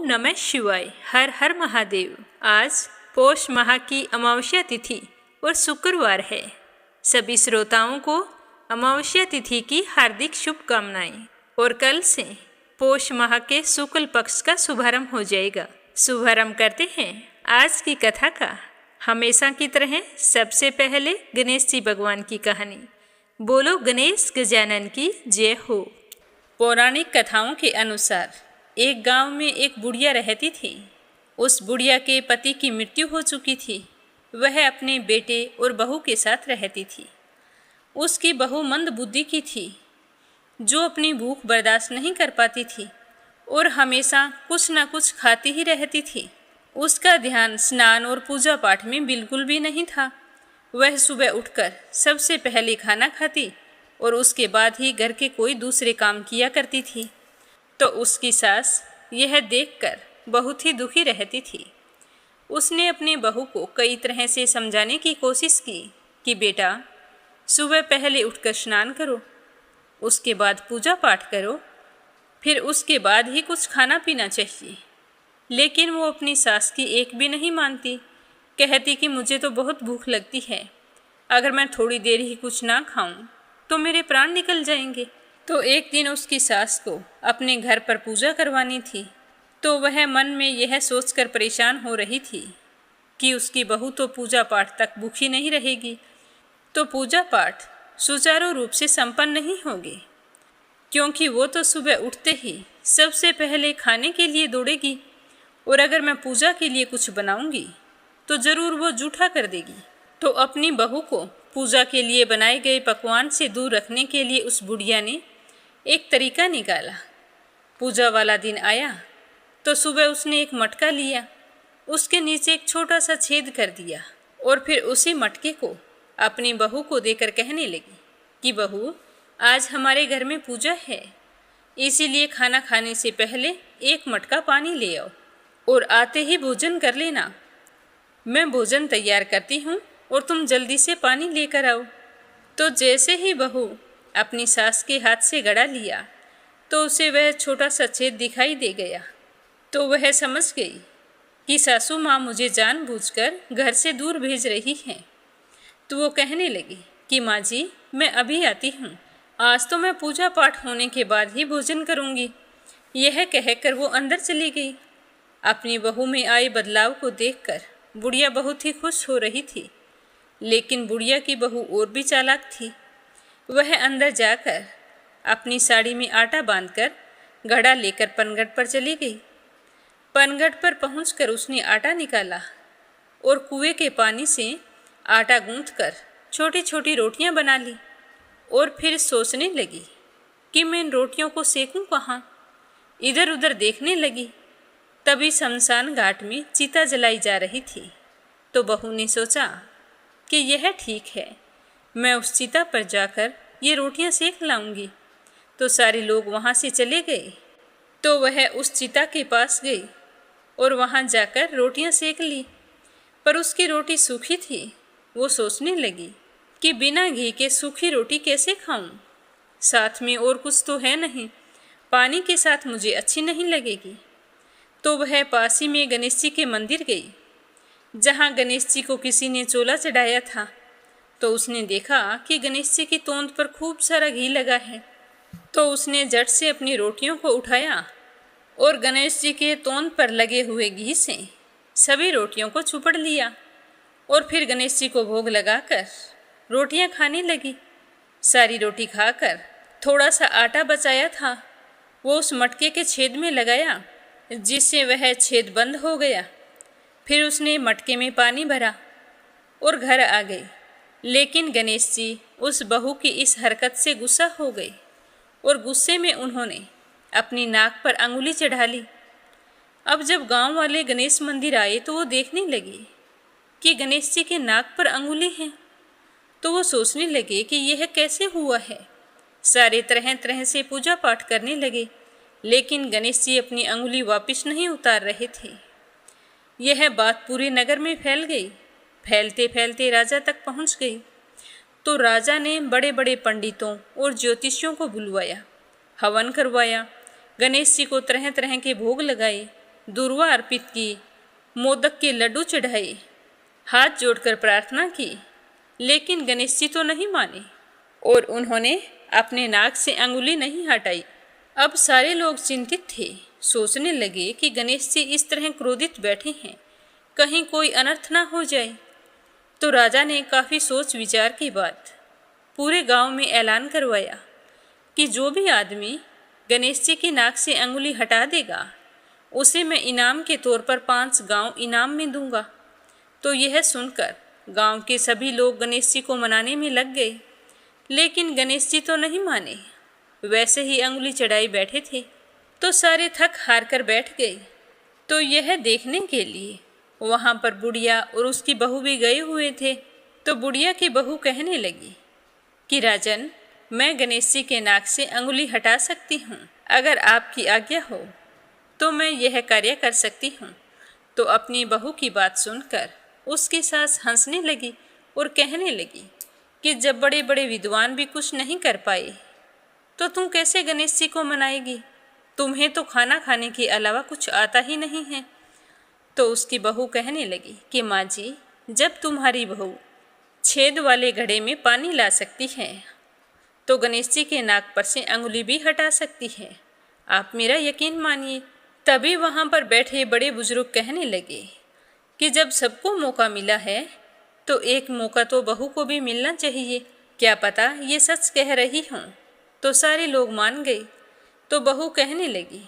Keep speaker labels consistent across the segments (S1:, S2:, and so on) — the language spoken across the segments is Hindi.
S1: नमः शिवाय। हर हर महादेव। आज पौष माह की अमावस्या तिथि और शुक्रवार है। सभी श्रोताओं को अमावस्या तिथि की हार्दिक शुभकामनाएं। और कल से पौष माह के शुक्ल पक्ष का शुभारंभ हो जाएगा। शुभारंभ करते हैं आज की कथा का। हमेशा की तरह सबसे पहले गणेश जी भगवान की कहानी। बोलो गणेश गजानन की जय हो। पौराणिक कथाओं के अनुसार एक गांव में एक बुढ़िया रहती थी। उस बुढ़िया के पति की मृत्यु हो चुकी थी। वह अपने बेटे और बहू के साथ रहती थी। उसकी बहू मंद बुद्धि की थी, जो अपनी भूख बर्दाश्त नहीं कर पाती थी और हमेशा कुछ न कुछ खाती ही रहती थी। उसका ध्यान स्नान और पूजा पाठ में बिल्कुल भी नहीं था। वह सुबह उठकर सबसे पहले खाना खाती और उसके बाद ही घर के कोई दूसरे काम किया करती थी। तो उसकी सास यह देखकर बहुत ही दुखी रहती थी। उसने अपने बहू को कई तरह से समझाने की कोशिश की कि बेटा, सुबह पहले उठकर स्नान करो, उसके बाद पूजा पाठ करो, फिर उसके बाद ही कुछ खाना पीना चाहिए। लेकिन वो अपनी सास की एक भी नहीं मानती। कहती कि मुझे तो बहुत भूख लगती है, अगर मैं थोड़ी देर ही कुछ ना खाऊं तो मेरे प्राण निकल जाएंगे। तो एक दिन उसकी सास को अपने घर पर पूजा करवानी थी। तो वह मन में यह सोचकर परेशान हो रही थी कि उसकी बहू तो पूजा पाठ तक भूखी नहीं रहेगी, तो पूजा पाठ सुचारू रूप से संपन्न नहीं होगी, क्योंकि वो तो सुबह उठते ही सबसे पहले खाने के लिए दौड़ेगी और अगर मैं पूजा के लिए कुछ बनाऊंगी तो ज़रूर वो जूठा कर देगी। तो अपनी बहू को पूजा के लिए बनाए गए पकवान से दूर रखने के लिए उस बुढ़िया ने एक तरीका निकाला। पूजा वाला दिन आया तो सुबह उसने एक मटका लिया, उसके नीचे एक छोटा सा छेद कर दिया और फिर उसी मटके को अपनी बहू को देकर कहने लगी कि बहू, आज हमारे घर में पूजा है, इसीलिए खाना खाने से पहले एक मटका पानी ले आओ और आते ही भोजन कर लेना। मैं भोजन तैयार करती हूँ और तुम जल्दी से पानी लेकर आओ। तो जैसे ही बहू अपनी सास के हाथ से गड़ा लिया तो उसे वह छोटा सा छेद दिखाई दे गया। तो वह समझ गई कि सासू माँ मुझे जानबूझकर घर से दूर भेज रही हैं। तो वो कहने लगी कि माँ जी, मैं अभी आती हूँ, आज तो मैं पूजा पाठ होने के बाद ही भोजन करूँगी। यह कहकर वो अंदर चली गई। अपनी बहू में आए बदलाव को देखकर बुढ़िया बहुत ही खुश हो रही थी। लेकिन बुढ़िया की बहू और भी चालाक थी। वह अंदर जाकर अपनी साड़ी में आटा बांधकर घड़ा लेकर पनघट पर चली गई। पनघट पर पहुंचकर उसने आटा निकाला और कुएं के पानी से आटा गूंथकर छोटी छोटी रोटियां बना ली और फिर सोचने लगी कि मैं इन रोटियों को सेकूं कहाँ। इधर उधर देखने लगी। तभी शमशान घाट में चिता जलाई जा रही थी। तो बहू ने सोचा कि यह ठीक है, मैं उस चिता पर जाकर ये रोटियां सेक लाऊंगी। तो सारे लोग वहाँ से चले गए। तो वह उस चिता के पास गई और वहाँ जाकर रोटियां सेक ली, पर उसकी रोटी सूखी थी। वो सोचने लगी कि बिना घी के सूखी रोटी कैसे खाऊं, साथ में और कुछ तो है नहीं, पानी के साथ मुझे अच्छी नहीं लगेगी। तो वह पास ही में गणेश जी के मंदिर गई, जहाँ गणेश जी को किसी ने चोला चढ़ाया था। तो उसने देखा कि गणेश जी की तोंद पर खूब सारा घी लगा है। तो उसने झट से अपनी रोटियों को उठाया और गणेश जी के तोंद पर लगे हुए घी से सभी रोटियों को चुपड़ लिया और फिर गणेश जी को भोग लगाकर रोटियां खाने लगी। सारी रोटी खाकर थोड़ा सा आटा बचाया था, वो उस मटके के छेद में लगाया, जिससे वह छेद बंद हो गया। फिर उसने मटके में पानी भरा और घर आ गई। लेकिन गणेश जी उस बहू की इस हरकत से गुस्सा हो गए और गुस्से में उन्होंने अपनी नाक पर अंगुली चढ़ा ली। अब जब गांव वाले गणेश मंदिर आए तो वो देखने लगे कि गणेश जी के नाक पर अंगुली है। तो वो सोचने लगे कि यह कैसे हुआ है। सारे तरह तरह से पूजा पाठ करने लगे, लेकिन गणेश जी अपनी अंगुली वापस नहीं उतार रहे थे। यह बात पूरे नगर में फैल गई। फैलते फैलते राजा तक पहुंच गई। तो राजा ने बड़े बड़े पंडितों और ज्योतिषियों को बुलवाया, हवन करवाया, गणेश जी को तरह तरह के भोग लगाए, दूर्वा अर्पित की, मोदक के लड्डू चढ़ाए, हाथ जोड़कर प्रार्थना की, लेकिन गणेश जी तो नहीं माने और उन्होंने अपने नाक से अंगुली नहीं हटाई। अब सारे लोग चिंतित थे, सोचने लगे कि गणेश जी इस तरह क्रोधित बैठे हैं, कहीं कोई अनर्थ ना हो जाए। तो राजा ने काफ़ी सोच विचार के बाद पूरे गांव में ऐलान करवाया कि जो भी आदमी गणेश जी की नाक से अंगुली हटा देगा उसे मैं इनाम के तौर पर 5 गांव इनाम में दूंगा। तो यह सुनकर गांव के सभी लोग गणेश जी को मनाने में लग गए, लेकिन गणेश जी तो नहीं माने, वैसे ही अंगुली चढ़ाई बैठे थे। तो सारे थक हार कर बैठ गए। तो यह देखने के लिए वहाँ पर बुढ़िया और उसकी बहू भी गए हुए थे। तो बुढ़िया की बहू कहने लगी कि राजन, मैं गणेश जी के नाक से अंगुली हटा सकती हूँ, अगर आपकी आज्ञा हो तो मैं यह कार्य कर सकती हूँ। तो अपनी बहू की बात सुनकर उसकी सास हंसने लगी और कहने लगी कि जब बड़े बड़े विद्वान भी कुछ नहीं कर पाए तो तुम कैसे गणेश जी को मनाएगी? तुम्हें तो खाना खाने के अलावा कुछ आता ही नहीं है। तो उसकी बहू कहने लगी कि माँ जी, जब तुम्हारी बहू छेद वाले घड़े में पानी ला सकती है तो गणेश जी के नाक पर से अंगुली भी हटा सकती है, आप मेरा यकीन मानिए। तभी वहाँ पर बैठे बड़े बुजुर्ग कहने लगे कि जब सबको मौका मिला है तो एक मौका तो बहू को भी मिलना चाहिए, क्या पता ये सच कह रही हूँ। तो सारे लोग मान गए। तो बहू कहने लगी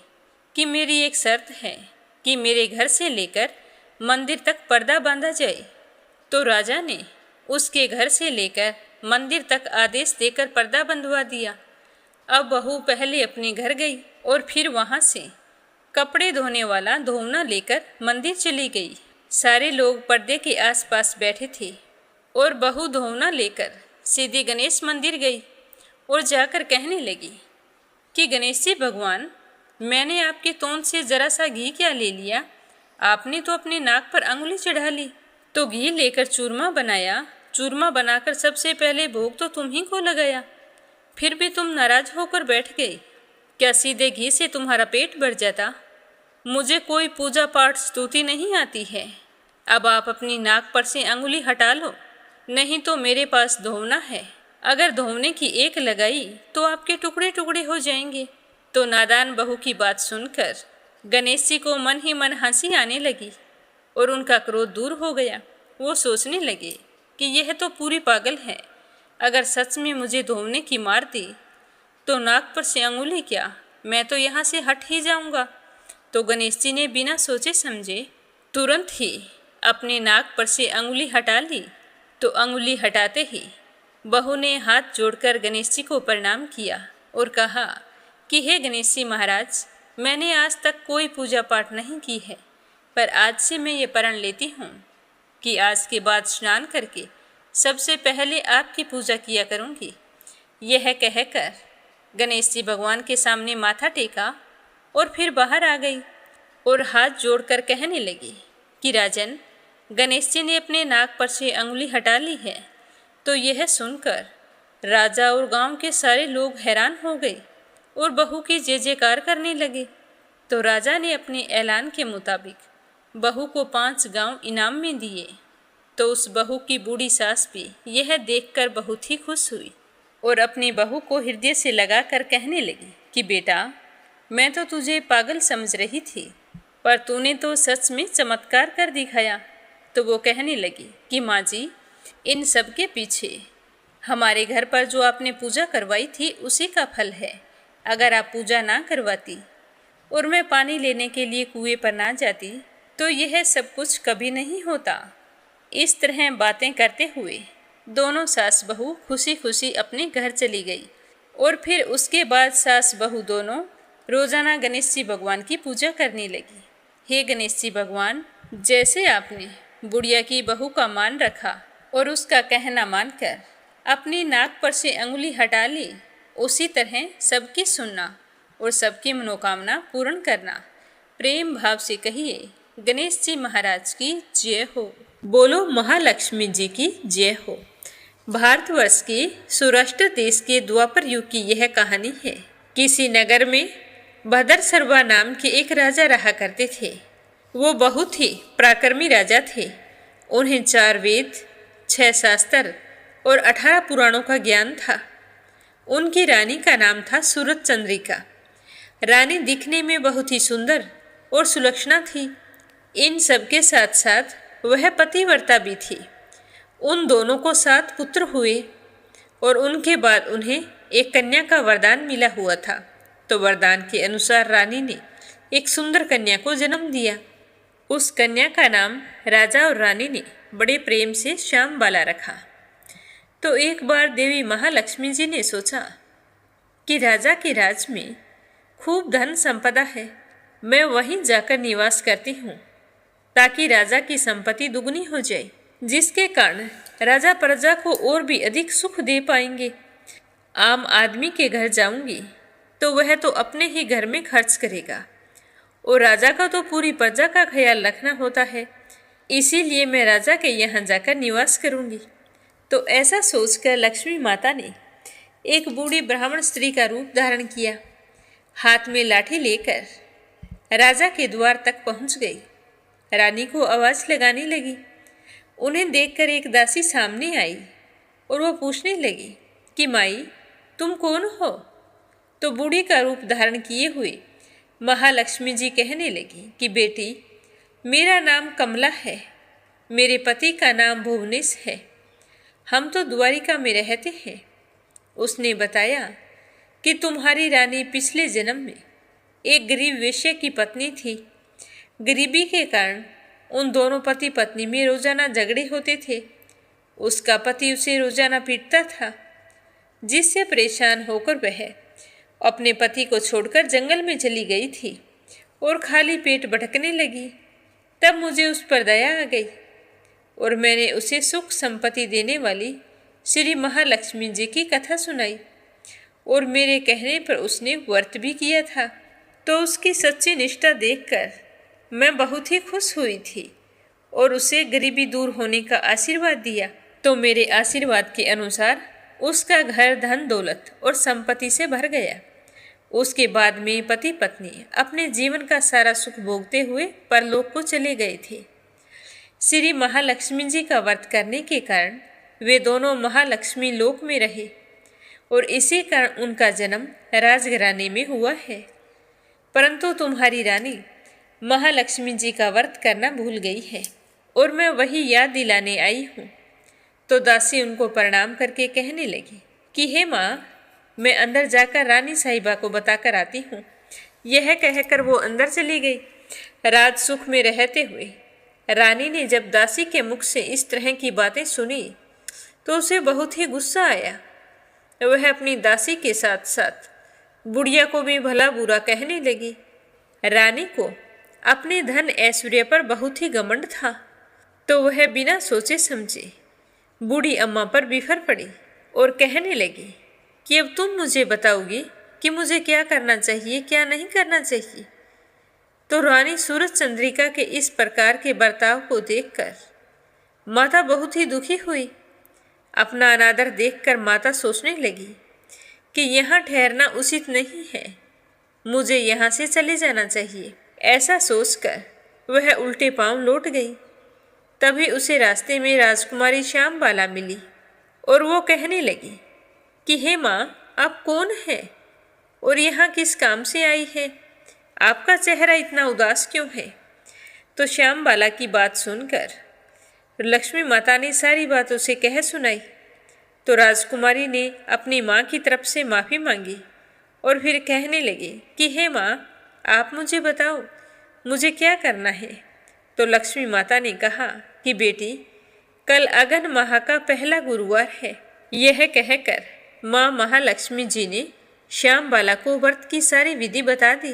S1: कि मेरी एक शर्त है कि मेरे घर से लेकर मंदिर तक पर्दा बांधा जाए। तो राजा ने उसके घर से लेकर मंदिर तक आदेश देकर पर्दा बंधवा दिया। अब बहू पहले अपने घर गई और फिर वहाँ से कपड़े धोने वाला धोवना लेकर मंदिर चली गई। सारे लोग पर्दे के आसपास बैठे थे और बहू धोवना लेकर सीधे गणेश मंदिर गई और जाकर कहने लगी कि गणेश जी भगवान, मैंने आपके तोंद से जरा सा घी क्या ले लिया, आपने तो अपने नाक पर अंगुली चढ़ा ली। तो घी लेकर चूरमा बनाया, चूरमा बनाकर सबसे पहले भोग तो तुम ही को लगाया, फिर भी तुम नाराज होकर बैठ गए। क्या सीधे घी से तुम्हारा पेट भर जाता? मुझे कोई पूजा पाठ स्तुति नहीं आती है। अब आप अपनी नाक पर से अंगुली हटा लो, नहीं तो मेरे पास धोवना है, अगर धोवने की एक लगाई तो आपके टुकड़े टुकड़े हो जाएंगे। तो नादान बहू की बात सुनकर गणेश जी को मन ही मन हंसी आने लगी और उनका क्रोध दूर हो गया। वो सोचने लगे कि यह तो पूरी पागल है, अगर सच में मुझे धोवने की मार दी तो नाक पर से अंगुली क्या, मैं तो यहाँ से हट ही जाऊँगा। तो गणेश जी ने बिना सोचे समझे तुरंत ही अपने नाक पर से अंगुली हटा ली। तो अंगुली हटाते ही बहू ने हाथ जोड़कर गणेश जी को प्रणाम किया और कहा कि हे गणेश जी महाराज, मैंने आज तक कोई पूजा पाठ नहीं की है, पर आज से मैं ये प्रण लेती हूँ कि आज के बाद स्नान करके सबसे पहले आपकी पूजा किया करूँगी। यह कहकर गणेश जी भगवान के सामने माथा टेका और फिर बाहर आ गई और हाथ जोड़कर कहने लगी कि राजन, गणेश जी ने अपने नाक पर से अंगुली हटा ली है। तो यह सुनकर राजा और गांव के सारे लोग हैरान हो गए और बहू की जय जयकार करने लगे। तो राजा ने अपने ऐलान के मुताबिक बहू को 5 गांव इनाम में दिए। तो उस बहू की बूढ़ी सास भी यह देखकर बहुत ही खुश हुई और अपनी बहू को हृदय से लगाकर कहने लगी कि बेटा, मैं तो तुझे पागल समझ रही थी, पर तूने तो सच में चमत्कार कर दिखाया। तो वो कहने लगी कि माँ जी, इन सब के पीछे हमारे घर पर जो आपने पूजा करवाई थी उसी का फल है। अगर आप पूजा ना करवाती और मैं पानी लेने के लिए कुएं पर ना जाती तो यह सब कुछ कभी नहीं होता। इस तरह बातें करते हुए दोनों सास बहू खुशी खुशी अपने घर चली गई और फिर उसके बाद सास बहू दोनों रोजाना गणेश जी भगवान की पूजा करने लगी। हे गणेश जी भगवान, जैसे आपने बुढ़िया की बहू का मान रखा और उसका कहना मानकर अपनी नाक पर से अंगुली हटा ली, उसी तरह सबकी सुनना और सबकी मनोकामना पूर्ण करना। प्रेम भाव से कहिए गणेश जी महाराज की जय हो। बोलो महालक्ष्मी जी की जय हो। भारतवर्ष के सौराष्ट्र देश के द्वापर युग की यह कहानी है। किसी नगर में भद्रसर्वा नाम के एक राजा रहा करते थे। वो बहुत ही पराक्रमी राजा थे। उन्हें 4 वेद, 6 शास्त्र और 18 पुराणों का ज्ञान था। उनकी रानी का नाम था सूरज चंद्रिका। रानी दिखने में बहुत ही सुंदर और सुलक्षणा थी। इन सब के साथ साथ वह पतिव्रता भी थी। उन दोनों को 7 पुत्र हुए और उनके बाद उन्हें एक कन्या का वरदान मिला हुआ था। तो वरदान के अनुसार रानी ने एक सुंदर कन्या को जन्म दिया। उस कन्या का नाम राजा और रानी ने बड़े प्रेम से श्यामबाला रखा। तो एक बार देवी महालक्ष्मी जी ने सोचा कि राजा के राज में खूब धन संपदा है, मैं वहीं जाकर निवास करती हूँ ताकि राजा की संपत्ति दुगनी हो जाए, जिसके कारण राजा प्रजा को और भी अधिक सुख दे पाएंगे। आम आदमी के घर जाऊंगी तो वह तो अपने ही घर में खर्च करेगा और राजा का तो पूरी प्रजा का ख्याल रखना होता है, इसीलिए मैं राजा के यहाँ जाकर निवास करूंगी। तो ऐसा सोचकर लक्ष्मी माता ने एक बूढ़ी ब्राह्मण स्त्री का रूप धारण किया। हाथ में लाठी लेकर राजा के द्वार तक पहुंच गई। रानी को आवाज लगाने लगी। उन्हें देखकर एक दासी सामने आई और वो पूछने लगी कि माई, तुम कौन हो? तो बूढ़ी का रूप धारण किए हुए महालक्ष्मी जी कहने लगी कि बेटी, मेरा नाम कमला है, मेरे पति का नाम भुवनेश है, हम तो द्वारिका में रहते हैं। उसने बताया कि तुम्हारी रानी पिछले जन्म में एक गरीब वेश्या की पत्नी थी। गरीबी के कारण उन दोनों पति पत्नी में रोजाना झगड़े होते थे। उसका पति उसे रोजाना पीटता था, जिससे परेशान होकर वह अपने पति को छोड़कर जंगल में चली गई थी और खाली पेट भटकने लगी। तब मुझे उस पर दया आ गई और मैंने उसे सुख संपत्ति देने वाली श्री महालक्ष्मी जी की कथा सुनाई और मेरे कहने पर उसने व्रत भी किया था। तो उसकी सच्ची निष्ठा देखकर मैं बहुत ही खुश हुई थी और उसे गरीबी दूर होने का आशीर्वाद दिया। तो मेरे आशीर्वाद के अनुसार उसका घर धन दौलत और संपत्ति से भर गया। उसके बाद में पति पत्नी अपने जीवन का सारा सुख भोगते हुए परलोक को चले गए थे। श्री महालक्ष्मी जी का व्रत करने के कारण वे दोनों महालक्ष्मी लोक में रहे और इसी कारण उनका जन्म राजघराने में हुआ है। परंतु तुम्हारी रानी महालक्ष्मी जी का व्रत करना भूल गई है और मैं वही याद दिलाने आई हूँ। तो दासी उनको प्रणाम करके कहने लगी कि हे माँ, मैं अंदर जाकर रानी साहिबा को बताकर आती हूँ। यह कहकर वो अंदर चली गई। राज सुख में रहते हुए रानी ने जब दासी के मुख से इस तरह की बातें सुनी तो उसे बहुत ही गुस्सा आया। वह अपनी दासी के साथ साथ बुढ़िया को भी भला बुरा कहने लगी। रानी को अपने धन ऐश्वर्य पर बहुत ही घमंड था, तो वह बिना सोचे समझे बूढ़ी अम्मा पर बिफर पड़ी और कहने लगी कि अब तुम मुझे बताओगी कि मुझे क्या करना चाहिए, क्या नहीं करना चाहिए। तो रानी सूरज चंद्रिका के इस प्रकार के बर्ताव को देखकर माता बहुत ही दुखी हुई। अपना अनादर देखकर माता सोचने लगी कि यहाँ ठहरना उचित नहीं है, मुझे यहाँ से चले जाना चाहिए। ऐसा सोचकर वह उल्टे पांव लौट गई। तभी उसे रास्ते में राजकुमारी श्यामबाला मिली और वो कहने लगी कि हे माँ, आप कौन है और यहाँ किस काम से आई है? आपका चेहरा इतना उदास क्यों है? तो श्यामबाला की बात सुनकर लक्ष्मी माता ने सारी बात उसे कह सुनाई। तो राजकुमारी ने अपनी माँ की तरफ से माफ़ी मांगी और फिर कहने लगी कि हे माँ, आप मुझे बताओ मुझे क्या करना है। तो लक्ष्मी माता ने कहा कि बेटी, कल अगन माह का पहला गुरुवार है। यह कहकर माँ महालक्ष्मी जी ने श्यामबाला को व्रत की सारी विधि बता दी।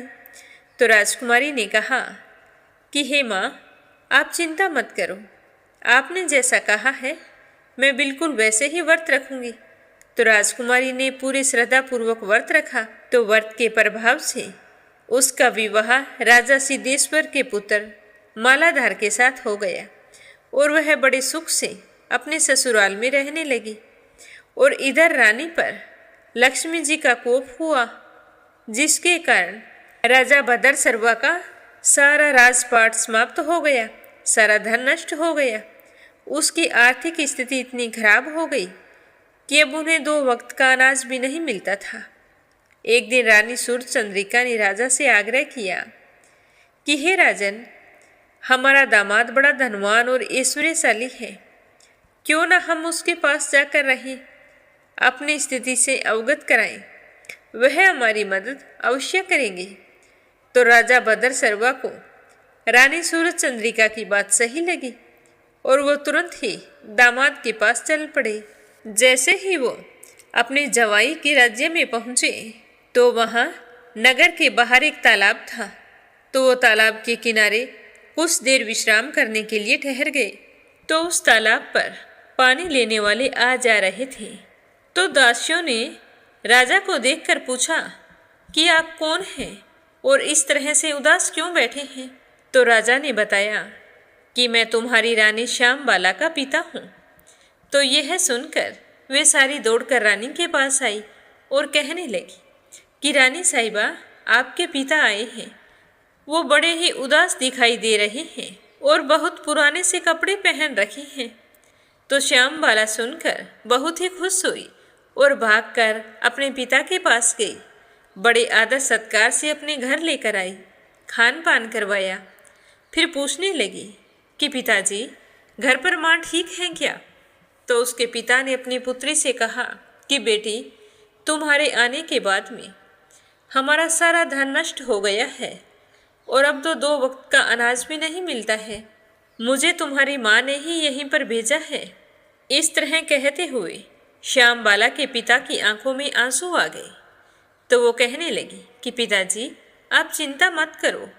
S1: तो राजकुमारी ने कहा कि हे माँ, आप चिंता मत करो, आपने जैसा कहा है मैं बिल्कुल वैसे ही व्रत रखूंगी। तो राजकुमारी ने पूरी श्रद्धापूर्वक व्रत रखा। तो व्रत के प्रभाव से उसका विवाह राजा सिद्धेश्वर के पुत्र मालाधार के साथ हो गया और वह बड़े सुख से अपने ससुराल में रहने लगी। और इधर रानी पर लक्ष्मी जी का कोप हुआ, जिसके कारण राजा भद्र सर्वा का सारा राजपाट समाप्त हो गया, सारा धन नष्ट हो गया। उसकी आर्थिक स्थिति इतनी खराब हो गई कि अब उन्हें 2 वक्त का अनाज भी नहीं मिलता था। एक दिन रानी सूर्यचंद्रिका ने राजा से आग्रह किया कि हे राजन, हमारा दामाद बड़ा धनवान और ऐश्वर्यशाली है, क्यों न हम उसके पास जाकर रहें, अपनी स्थिति से अवगत कराएं, वह हमारी मदद अवश्य करेंगे। तो राजा बदर सर्वा को रानी सूरजचंद्रिका की बात सही लगी और वो तुरंत ही दामाद के पास चल पड़े। जैसे ही वो अपने जवाई के राज्य में पहुंचे तो वहाँ नगर के बाहर एक तालाब था। तो वो तालाब के किनारे कुछ देर विश्राम करने के लिए ठहर गए। तो उस तालाब पर पानी लेने वाले आ जा रहे थे। तो दासियों ने राजा को देखकर पूछा कि आप कौन हैं और इस तरह से उदास क्यों बैठे हैं। तो राजा ने बताया कि मैं तुम्हारी रानी श्यामबाला का पिता हूँ। तो यह सुनकर वे सारी दौड़कर रानी के पास आई और कहने लगी कि रानी साहिबा, आपके पिता आए हैं। वो बड़े ही उदास दिखाई दे रहे हैं और बहुत पुराने से कपड़े पहन रखे हैं। तो श्यामबाला सुनकर बहुत ही खुश हुई और भागकर अपने पिता के पास गई। बड़े आदर सत्कार से अपने घर लेकर आई, खान पान करवाया। फिर पूछने लगी कि पिताजी, घर पर माँ ठीक है क्या। तो उसके पिता ने अपनी पुत्री से कहा कि बेटी, तुम्हारे आने के बाद में हमारा सारा धन नष्ट हो गया है और अब तो 2 वक्त का अनाज भी नहीं मिलता है। मुझे तुम्हारी माँ ने ही यहीं पर भेजा है। इस तरह कहते हुए श्यामबाला के पिता की आंखों में आंसू आ गए। तो वो कहने लगी कि पिताजी, आप चिंता मत करो,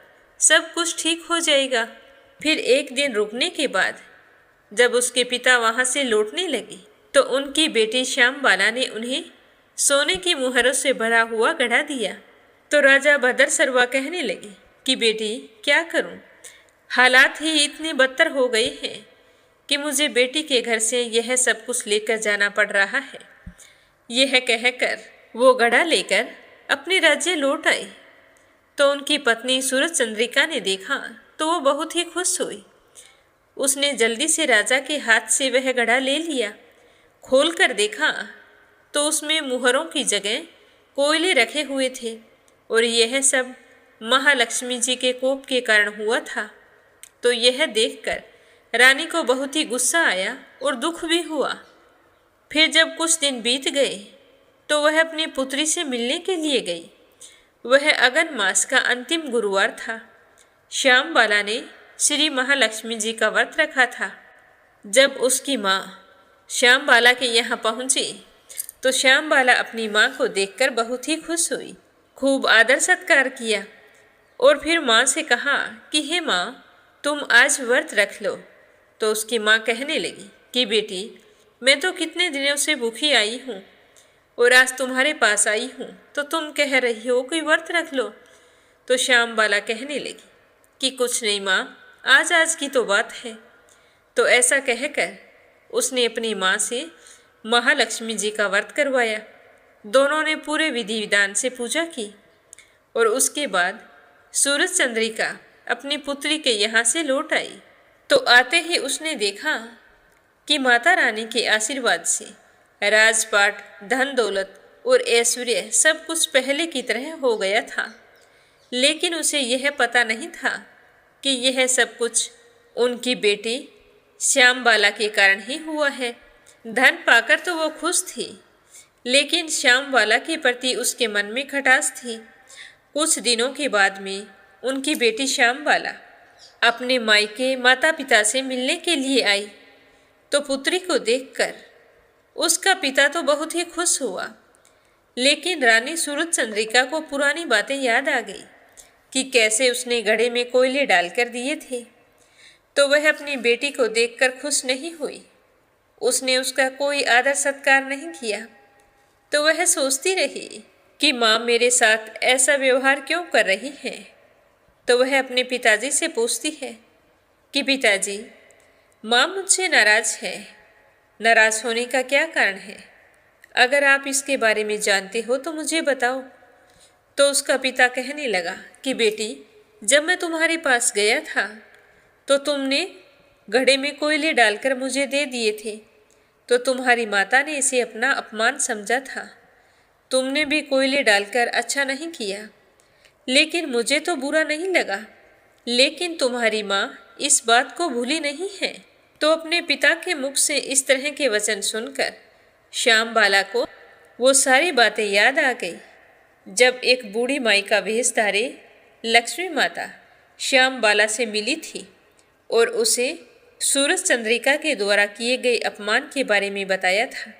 S1: सब कुछ ठीक हो जाएगा। फिर एक दिन रुकने के बाद जब उसके पिता वहाँ से लौटने लगे तो उनकी बेटी श्यामबाला ने उन्हें सोने की मुहरों से भरा हुआ गड़ा दिया। तो राजा भदर सर्वा कहने लगे कि बेटी, क्या करूं, हालात ही इतने बदतर हो गए हैं कि मुझे बेटी के घर से यह सब कुछ लेकर जाना पड़ रहा है। यह कहकर वो गड़ा लेकर अपने राज्य लौट आई। तो उनकी पत्नी सूरजचंद्रिका ने देखा तो वो बहुत ही खुश हुई। उसने जल्दी से राजा के हाथ से वह घड़ा ले लिया। खोल कर देखा तो उसमें मुहरों की जगह कोयले रखे हुए थे और यह सब महालक्ष्मी जी के कोप के कारण हुआ था। तो यह देखकर रानी को बहुत ही गुस्सा आया और दुख भी हुआ। फिर जब कुछ दिन बीत गए तो वह अपनी पुत्री से मिलने के लिए गई। वह अगन मास का अंतिम गुरुवार था। श्यामबाला ने श्री महालक्ष्मी जी का व्रत रखा था। जब उसकी माँ श्यामबाला के यहाँ पहुँची तो श्यामबाला अपनी माँ को देखकर बहुत ही खुश हुई, खूब आदर सत्कार किया और फिर माँ से कहा कि हे माँ, तुम आज व्रत रख लो। तो उसकी माँ कहने लगी कि बेटी, मैं तो कितने दिनों से भूखी आई हूँ और आज तुम्हारे पास आई हूँ तो तुम कह रही हो कि व्रत रख लो। तो श्यामबाला कहने लगी कि कुछ नहीं माँ, आज की तो बात है। तो ऐसा कहकर उसने अपनी माँ से महालक्ष्मी जी का व्रत करवाया। दोनों ने पूरे विधि विधान से पूजा की और उसके बाद सूरजचंद्रिका अपनी पुत्री के यहाँ से लौट आई। तो आते ही उसने देखा कि माता रानी के आशीर्वाद से राजपाट, धन दौलत और ऐश्वर्य सब कुछ पहले की तरह हो गया था। लेकिन उसे यह पता नहीं था कि यह सब कुछ उनकी बेटी श्यामबाला के कारण ही हुआ है। धन पाकर तो वो खुश थी, लेकिन श्यामबाला के प्रति उसके मन में खटास थी। कुछ दिनों के बाद में उनकी बेटी श्यामबाला अपने मायके माता पिता से मिलने के लिए आई। तो पुत्री को देखकर उसका पिता तो बहुत ही खुश हुआ, लेकिन रानी सूरजचंद्रिका को पुरानी बातें याद आ गई कि कैसे उसने घड़े में कोयले डालकर दिए थे। तो वह अपनी बेटी को देखकर खुश नहीं हुई। उसने उसका कोई आदर सत्कार नहीं किया। तो वह सोचती रही कि माँ मेरे साथ ऐसा व्यवहार क्यों कर रही है। तो वह अपने पिताजी से पूछती है कि पिताजी, माँ मुझसे नाराज है। नाराज होने का क्या कारण है? अगर आप इसके बारे में जानते हो तो मुझे बताओ। तो उसका पिता कहने लगा कि बेटी, जब मैं तुम्हारे पास गया था तो तुमने घड़े में कोयले डालकर मुझे दे दिए थे, तो तुम्हारी माता ने इसे अपना अपमान समझा था। तुमने भी कोयले डालकर अच्छा नहीं किया, लेकिन मुझे तो बुरा नहीं लगा। लेकिन तुम्हारी माँ इस बात को भूली नहीं है। तो अपने पिता के मुख से इस तरह के वचन सुनकर श्याम बाला को वो सारी बातें याद आ गई। जब एक बूढ़ी माई का वेश धारे लक्ष्मी माता श्याम बाला से मिली थी और उसे सूरज चंद्रिका के द्वारा किए गए अपमान के बारे में बताया था,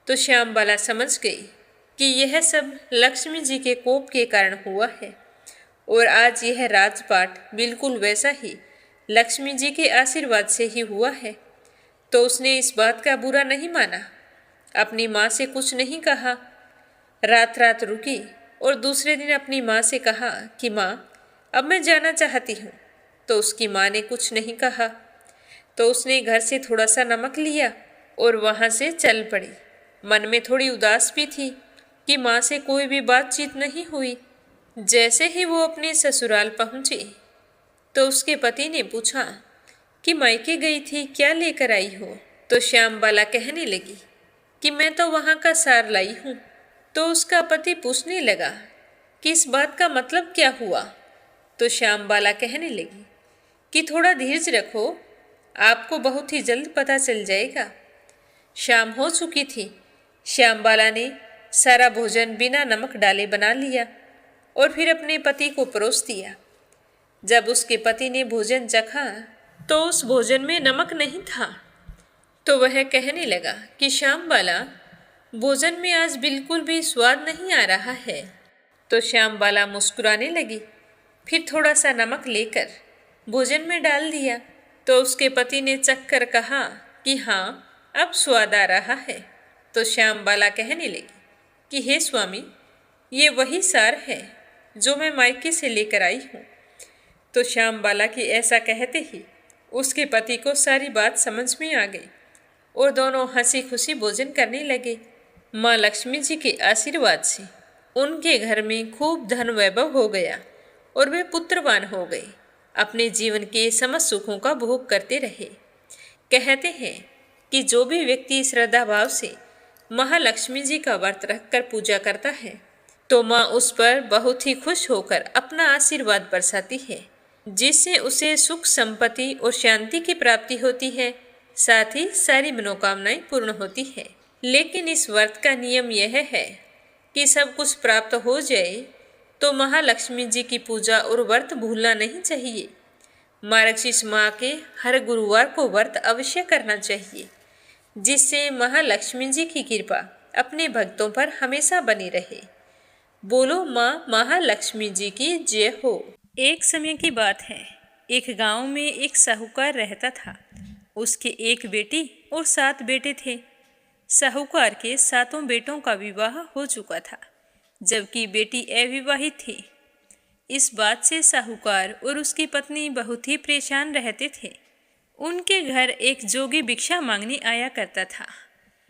S1: तो श्याम बाला समझ गई कि यह सब लक्ष्मी जी के कोप के कारण हुआ है और आज यह राजपाट बिल्कुल वैसा ही लक्ष्मी जी के आशीर्वाद से ही हुआ है। तो उसने इस बात का बुरा नहीं माना, अपनी माँ से कुछ नहीं कहा। रात रात रुकी और दूसरे दिन अपनी माँ से कहा कि माँ, अब मैं जाना चाहती हूँ। तो उसकी माँ ने कुछ नहीं कहा। तो उसने घर से थोड़ा सा नमक लिया और वहाँ से चल पड़ी। मन में थोड़ी उदास भी थी कि माँ से कोई भी बातचीत नहीं हुई। जैसे ही वो अपने ससुराल पहुंची तो उसके पति ने पूछा कि मायके गई थी, क्या लेकर आई हो? तो श्याम बाला कहने लगी कि मैं तो वहाँ का सार लाई हूँ। तो उसका पति पूछने लगा कि इस बात का मतलब क्या हुआ? तो श्याम बाला कहने लगी कि थोड़ा धीरज रखो, आपको बहुत ही जल्द पता चल जाएगा। शाम हो चुकी थी। श्याम बाला ने सारा भोजन बिना नमक डाले बना लिया और फिर अपने पति को परोस दिया। जब उसके पति ने भोजन चखा तो उस भोजन में नमक नहीं था। तो वह कहने लगा कि श्याम बाला, भोजन में आज बिल्कुल भी स्वाद नहीं आ रहा है। तो श्याम बाला मुस्कुराने लगी, फिर थोड़ा सा नमक लेकर भोजन में डाल दिया। तो उसके पति ने चख कर कहा कि हाँ, अब स्वाद आ रहा है। तो श्याम बाला कहने लगी कि हे स्वामी, ये वही सार है जो मैं मायके से लेकर आई हूँ। तो श्याम बाला की ऐसा कहते ही उसके पति को सारी बात समझ में आ गई और दोनों हंसी खुशी भोजन करने लगे। माँ लक्ष्मी जी के आशीर्वाद से उनके घर में खूब धन वैभव हो गया और वे पुत्रवान हो गए। अपने जीवन के समस्त सुखों का भोग करते रहे। कहते हैं कि जो भी व्यक्ति श्रद्धा भाव से महालक्ष्मी जी का व्रत रखकर पूजा करता है तो माँ उस पर बहुत ही खुश होकर अपना आशीर्वाद बरसाती है, जिससे उसे सुख संपत्ति और शांति की प्राप्ति होती है, साथ ही सारी मनोकामनाएं पूर्ण होती है। लेकिन इस व्रत का नियम यह है कि सब कुछ प्राप्त हो जाए तो महालक्ष्मी जी की पूजा और व्रत भूलना नहीं चाहिए। मार्गशीर्ष माह के हर गुरुवार को व्रत अवश्य करना चाहिए, जिससे महालक्ष्मी जी की कृपा अपने भक्तों पर हमेशा बनी रहे। बोलो माँ महालक्ष्मी जी की जय हो। एक समय की बात है, एक गांव में एक साहूकार रहता था। उसके एक बेटी और 7 बेटे थे। साहूकार के 7 बेटों का विवाह हो चुका था, जबकि बेटी अविवाहित थी। इस बात से साहूकार और उसकी पत्नी बहुत ही परेशान रहते थे। उनके घर एक जोगी भिक्षा मांगने आया करता था।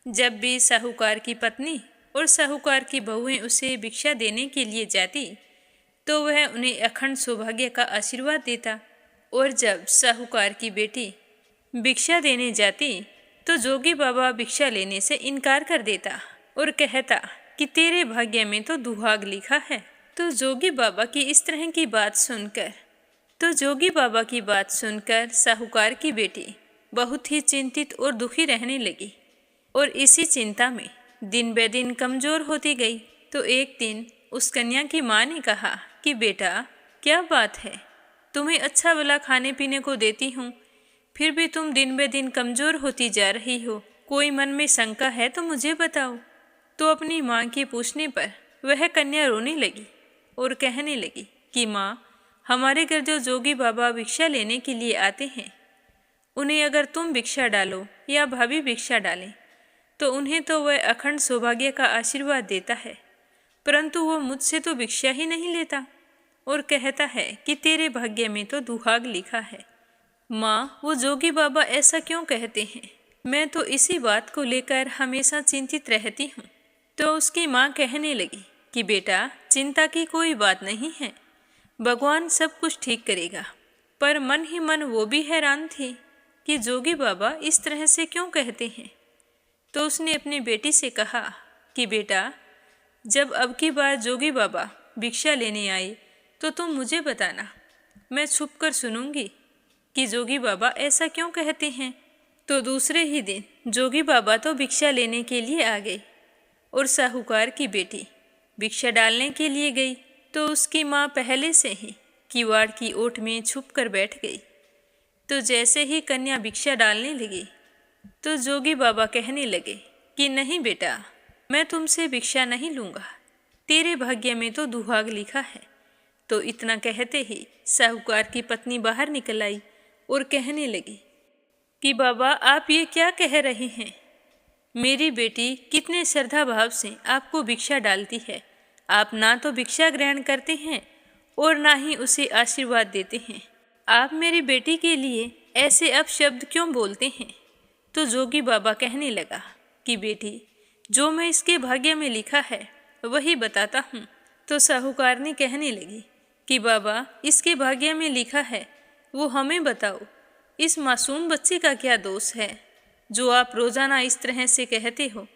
S1: जब भी साहूकार की पत्नी और साहूकार की बहुएं उसे भिक्षा देने के लिए जाती तो वह उन्हें अखंड सौभाग्य का आशीर्वाद देता। और जब साहूकार की बेटी भिक्षा देने जाती तो जोगी बाबा भिक्षा लेने से इनकार कर देता और कहता कि तेरे भाग्य में तो दुहाग लिखा है। तो जोगी बाबा की इस तरह की बात सुनकर साहूकार की बेटी बहुत ही चिंतित और दुखी रहने लगी और इसी चिंता में दिन ब दिन कमज़ोर होती गई। तो एक दिन उस कन्या की माँ ने कहा कि बेटा, क्या बात है, तुम्हें अच्छा भला खाने पीने को देती हूँ, फिर भी तुम दिन ब दिन कमज़ोर होती जा रही हो। कोई मन में शंका है तो मुझे बताओ। तो अपनी माँ के पूछने पर वह कन्या रोने लगी और कहने लगी कि माँ, हमारे घर जो जोगी बाबा भिक्षा लेने के लिए आते हैं, उन्हें अगर तुम भिक्षा डालो या भाभी भिक्षा डालें तो उन्हें तो वह अखंड सौभाग्य का आशीर्वाद देता है, परंतु वो मुझसे तो भिक्षा ही नहीं लेता और कहता है कि तेरे भाग्य में तो दुहाग लिखा है। माँ, वो जोगी बाबा ऐसा क्यों कहते हैं? मैं तो इसी बात को लेकर हमेशा चिंतित रहती हूँ। तो उसकी माँ कहने लगी कि बेटा, चिंता की कोई बात नहीं है। भगवान सब कुछ ठीक करेगा। पर मन ही मन वो भी हैरान थी कि जोगी बाबा इस तरह से क्यों कहते हैं। तो उसने अपनी बेटी से कहा कि बेटा, जब अब की बार जोगी बाबा भिक्षा लेने आए तो तुम मुझे बताना, मैं छुप कर सुनूंगी कि जोगी बाबा ऐसा क्यों कहते हैं। तो दूसरे ही दिन जोगी बाबा तो भिक्षा लेने के लिए आ गए और साहूकार की बेटी भिक्षा डालने के लिए गई तो उसकी माँ पहले से ही किवाड़ की ओट में छुप कर बैठ गई। तो जैसे ही कन्या भिक्षा डालने लगी तो जोगी बाबा कहने लगे कि नहीं बेटा, मैं तुमसे भिक्षा नहीं लूँगा, तेरे भाग्य में तो दुहाग लिखा है। तो इतना कहते ही साहूकार की पत्नी बाहर निकल आई और कहने लगी कि बाबा, आप ये क्या कह रहे हैं? मेरी बेटी कितने श्रद्धा भाव से आपको भिक्षा डालती है, आप ना तो भिक्षा ग्रहण करते हैं और ना ही उसे आशीर्वाद देते हैं। आप मेरी बेटी के लिए ऐसे अपशब्द क्यों बोलते हैं? तो जोगी बाबा कहने लगा कि बेटी, जो मैं इसके भाग्य में लिखा है वही बताता हूँ। तो साहूकारनी कहने लगी कि बाबा, इसके भाग्य में लिखा है वो हमें बताओ, इस मासूम बच्चे का क्या दोष है जो आप रोज़ाना इस तरह से कहते हो?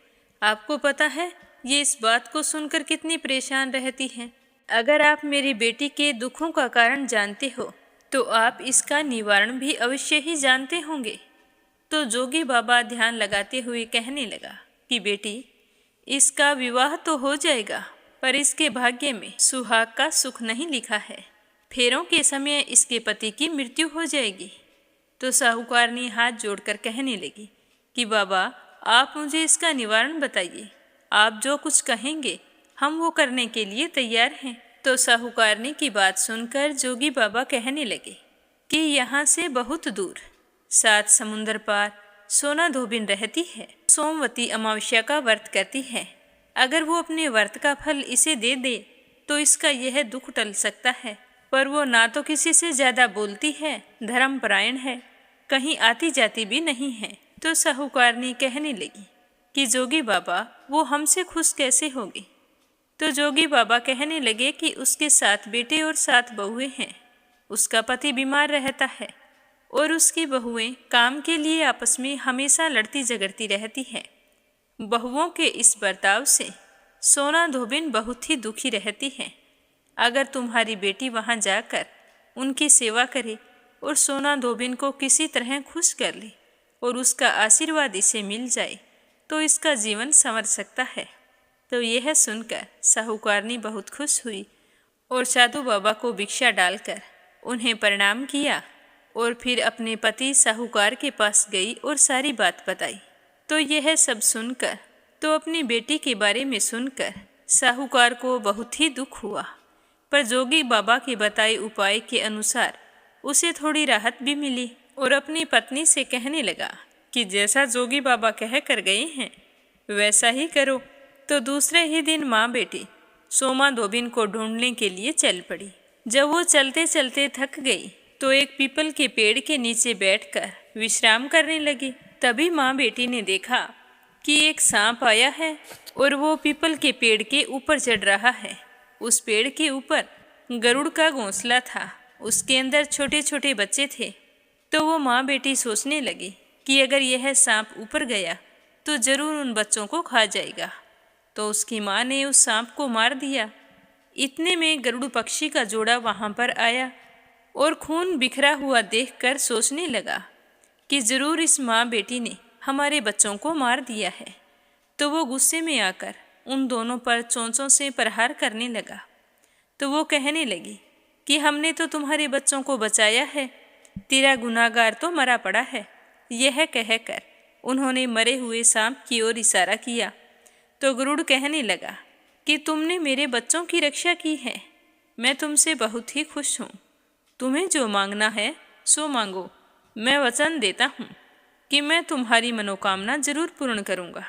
S1: आपको पता है ये इस बात को सुनकर कितनी परेशान रहती है। अगर आप मेरी बेटी के दुखों का कारण जानते हो तो आप इसका निवारण भी अवश्य ही जानते होंगे। तो जोगी बाबा ध्यान लगाते हुए कहने लगा कि बेटी, इसका विवाह तो हो जाएगा पर इसके भाग्य में सुहाग का सुख नहीं लिखा है। फेरों के समय इसके पति की मृत्यु हो जाएगी। तो साहूकारनी हाथ जोड़कर कहने लगी कि बाबा, आप मुझे इसका निवारण बताइए, आप जो कुछ कहेंगे हम वो करने के लिए तैयार हैं। तो साहूकारनी की बात सुनकर जोगी बाबा कहने लगे कि यहाँ से बहुत दूर 7 समुंदर पार सोना धोबिन रहती है, सोमवती अमावस्या का व्रत करती है। अगर वो अपने व्रत का फल इसे दे दे तो इसका यह दुख टल सकता है। पर वो ना तो किसी से ज़्यादा बोलती है, धर्मपरायण है, कहीं आती जाती भी नहीं है। तो साहूकारनी कहने लगी कि जोगी बाबा, वो हमसे खुश कैसे होगी? तो जोगी बाबा कहने लगे कि उसके 7 बेटे और 7 बहुएं हैं। उसका पति बीमार रहता है और उसकी बहुएं काम के लिए आपस में हमेशा लड़ती झगड़ती रहती हैं। बहुओं के इस बर्ताव से सोना धोबिन बहुत ही दुखी रहती है। अगर तुम्हारी बेटी वहाँ जाकर उनकी सेवा करे और सोना धोबिन को किसी तरह खुश कर ले और उसका आशीर्वाद इसे मिल जाए तो इसका जीवन संवर सकता है। तो यह सुनकर साहूकारनी बहुत खुश हुई और साधु बाबा को भिक्षा डालकर उन्हें प्रणाम किया और फिर अपने पति साहूकार के पास गई और सारी बात बताई। तो यह सब सुनकर, तो अपनी बेटी के बारे में सुनकर साहूकार को बहुत ही दुख हुआ। पर जोगी बाबा के बताए उपाय के अनुसार उसे थोड़ी राहत भी मिली और अपनी पत्नी से कहने लगा कि जैसा जोगी बाबा कह कर गए हैं वैसा ही करो। तो दूसरे ही दिन माँ बेटी सोमा धोबिन को ढूंढने के लिए चल पड़ी। जब वो चलते चलते थक गई तो एक पीपल के पेड़ के नीचे बैठकर विश्राम करने लगी। तभी माँ बेटी ने देखा कि एक सांप आया है और वो पीपल के पेड़ के ऊपर चढ़ रहा है। उस पेड़ के ऊपर गरुड़ का घोंसला था, उसके अंदर छोटे छोटे बच्चे थे। तो वो माँ बेटी सोचने लगी कि अगर यह सांप ऊपर गया तो जरूर उन बच्चों को खा जाएगा। तो उसकी माँ ने उस सांप को मार दिया। इतने में गरुड़ पक्षी का जोड़ा वहाँ पर आया और खून बिखरा हुआ देखकर सोचने लगा कि जरूर इस माँ बेटी ने हमारे बच्चों को मार दिया है। तो वो गुस्से में आकर उन दोनों पर चोंचों से प्रहार करने लगा। तो वो कहने लगी कि हमने तो तुम्हारे बच्चों को बचाया है, तेरा गुनाहगार तो मरा पड़ा है। यह कहकर उन्होंने मरे हुए सांप की ओर इशारा किया। तो गरुड़ कहने लगा कि तुमने मेरे बच्चों की रक्षा की है, मैं तुमसे बहुत ही खुश हूँ। तुम्हें जो मांगना है सो मांगो, मैं वचन देता हूँ कि मैं तुम्हारी मनोकामना जरूर पूर्ण करूँगा।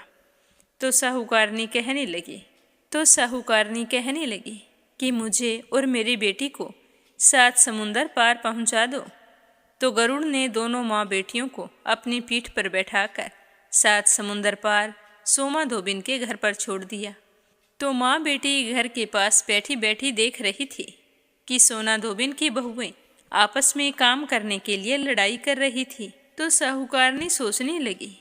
S1: तो साहूकारनी कहने लगी कि मुझे और मेरी बेटी को 7 समुंदर पार पहुँचा दो। तो गरुड़ ने दोनों माँ बेटियों को अपनी पीठ पर बैठाकर 7 समुंदर पार सोमा धोबिन के घर पर छोड़ दिया। तो माँ बेटी घर के पास बैठी बैठी देख रही थी कि सोना धोबिन की बहुएं आपस में काम करने के लिए लड़ाई कर रही थी, तो साहूकारनी सोचने लगी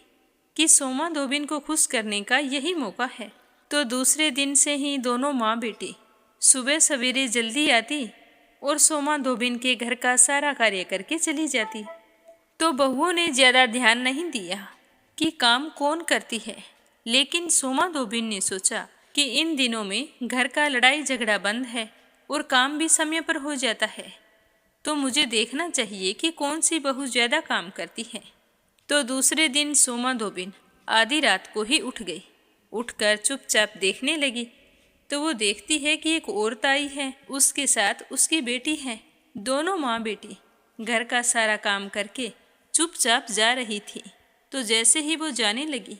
S1: कि सोमा धोबिन को खुश करने का यही मौका है। तो दूसरे दिन से ही दोनों माँ बेटी सुबह सवेरे जल्दी आती और सोमा धोबिन के घर का सारा कार्य करके चली जाती। तो बहुओं ने ज़्यादा ध्यान नहीं दिया कि काम कौन करती है, लेकिन सोमा धोबिन ने सोचा कि इन दिनों में घर का लड़ाई झगड़ा बंद है और काम भी समय पर हो जाता है, तो मुझे देखना चाहिए कि कौन सी बहू ज़्यादा काम करती है। तो दूसरे दिन सोमा धोबिन आधी रात को ही उठ गई। उठकर चुपचाप देखने लगी तो वो देखती है कि एक औरत आई है, उसके साथ उसकी बेटी है। दोनों माँ बेटी घर का सारा काम करके चुपचाप जा रही थी। तो जैसे ही वो जाने लगी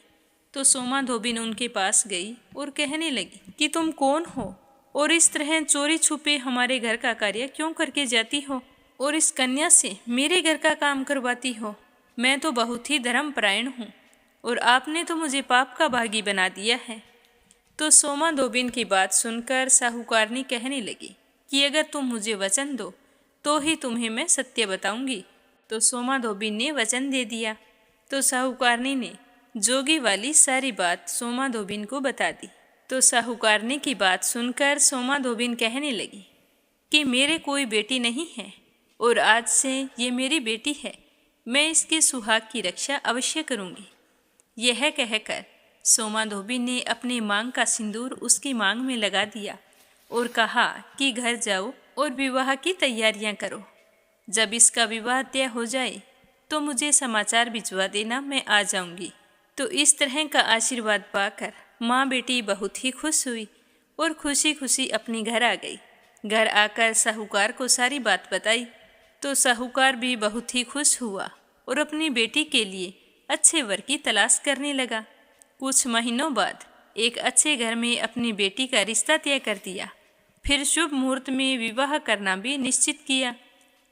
S1: तो सोमा धोबिन उनके पास गई और कहने लगी कि तुम कौन हो और इस तरह चोरी छुपे हमारे घर का कार्य क्यों करके जाती हो और इस कन्या से मेरे घर का काम करवाती हो। मैं तो बहुत ही धर्मपरायण हूँ और आपने तो मुझे पाप का भागी बना दिया है। तो सोमा धोबिन की बात सुनकर साहूकारनी कहने लगी कि अगर तुम मुझे वचन दो तो ही तुम्हें मैं सत्य बताऊंगी। तो सोमा धोबिन ने वचन दे दिया। तो साहूकारनी ने जोगी वाली सारी बात सोमा धोबिन को बता दी। तो साहूकारनी की बात सुनकर सोमा धोबिन कहने लगी कि मेरे कोई बेटी नहीं है और आज से ये मेरी बेटी है, मैं इसके सुहाग की रक्षा अवश्य करूंगी। यह कहकर सोमा धोबिन ने अपने मांग का सिंदूर उसकी मांग में लगा दिया और कहा कि घर जाओ और विवाह की तैयारियां करो। जब इसका विवाह तय हो जाए तो मुझे समाचार भिजवा देना, मैं आ जाऊंगी। तो इस तरह का आशीर्वाद पाकर माँ बेटी बहुत ही खुश हुई और खुशी खुशी अपने घर आ गई। घर आकर साहूकार को सारी बात बताई तो साहूकार भी बहुत ही खुश हुआ और अपनी बेटी के लिए अच्छे वर की तलाश करने लगा। कुछ महीनों बाद एक अच्छे घर में अपनी बेटी का रिश्ता तय कर दिया। फिर शुभ मुहूर्त में विवाह करना भी निश्चित किया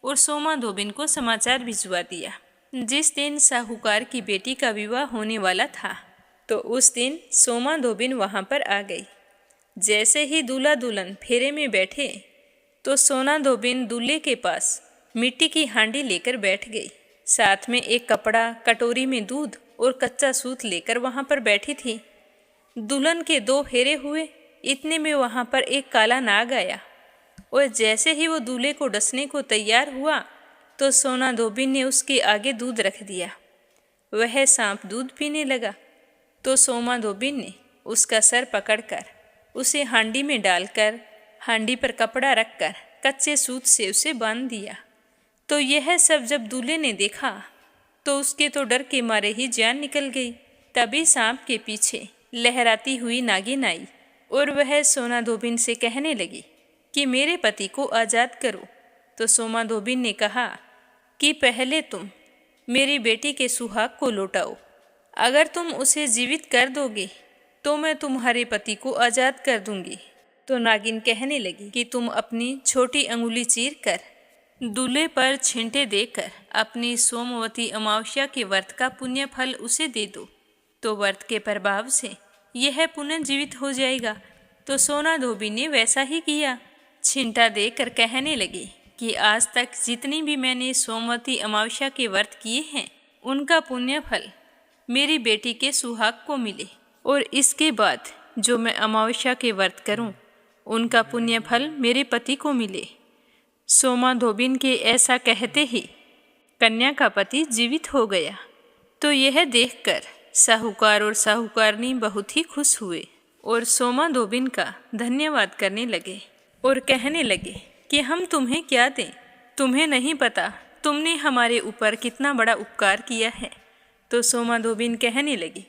S1: और सोमा धोबिन को समाचार भिजवा दिया। जिस दिन साहूकार की बेटी का विवाह होने वाला था तो उस दिन सोमा धोबिन वहाँ पर आ गई। जैसे ही दूल्हा दुल्हन फेरे में बैठे तो सोना धोबिन दूल्हे के पास मिट्टी की हांडी लेकर बैठ गई। साथ में एक कपड़ा, कटोरी में दूध और कच्चा सूत लेकर वहाँ पर बैठी थी। दुल्हन के 2 फेरे हुए, इतने में वहाँ पर एक काला नाग आया और जैसे ही वो दूल्हे को डसने को तैयार हुआ तो सोना धोबिन ने उसके आगे दूध रख दिया। वह सांप दूध पीने लगा तो सोमा धोबिन ने उसका सर पकड़कर उसे हांडी में डालकर हांडी पर कपड़ा रखकर कच्चे सूत से उसे बांध दिया। तो यह सब जब दूल्हे ने देखा तो उसके तो डर के मारे ही जान निकल गई। तभी सांप के पीछे लहराती हुई नागिन आई और वह सोना धोबिन से कहने लगी कि मेरे पति को आज़ाद करो। तो सोमा धोबिन ने कहा कि पहले तुम मेरी बेटी के सुहाग को लौटाओ, अगर तुम उसे जीवित कर दोगे तो मैं तुम्हारे पति को आज़ाद कर दूंगी। तो नागिन कहने लगी कि तुम अपनी छोटी अंगुली चीर कर दूल्हे पर छींटे देकर अपनी सोमवती अमावस्या के व्रत का पुण्य फल उसे दे दो, तो व्रत के प्रभाव से यह पुनर्जीवित हो जाएगा। तो सोना धोबिन ने वैसा ही किया। छींटा देकर कहने लगी कि आज तक जितनी भी मैंने सोमवती अमावस्या के व्रत किए हैं उनका पुण्य फल मेरी बेटी के सुहाग को मिले और इसके बाद जो मैं अमावस्या के व्रत करूं उनका पुण्य फल मेरे पति को मिले। सोमा धोबिन के ऐसा कहते ही कन्या का पति जीवित हो गया। तो यह देखकर साहूकार और साहूकारनी बहुत ही खुश हुए और सोमा धोबिन का धन्यवाद करने लगे और कहने लगे कि हम तुम्हें क्या दें, तुम्हें नहीं पता तुमने हमारे ऊपर कितना बड़ा उपकार किया है। तो सोमा धोबिन कहने लगी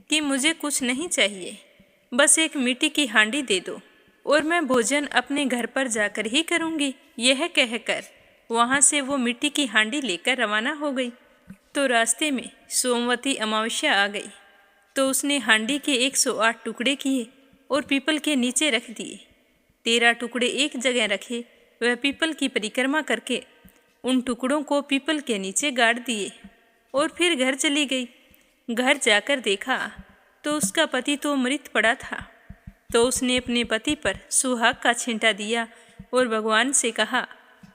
S1: कि मुझे कुछ नहीं चाहिए, बस एक मिट्टी की हांडी दे दो और मैं भोजन अपने घर पर जाकर ही करूँगी। यह कहकर वहाँ से वो मिट्टी की हांडी लेकर रवाना हो गई। तो रास्ते में सोमवती अमावस्या आ गई तो उसने हांडी के 108 टुकड़े किए और पीपल के नीचे रख दिए। 13 टुकड़े एक जगह रखे। वह पीपल की परिक्रमा करके उन टुकड़ों को पीपल के नीचे गाड़ दिए और फिर घर चली गई। घर जाकर देखा तो उसका पति तो मृत पड़ा था। तो उसने अपने पति पर सुहाग का छींटा दिया और भगवान से कहा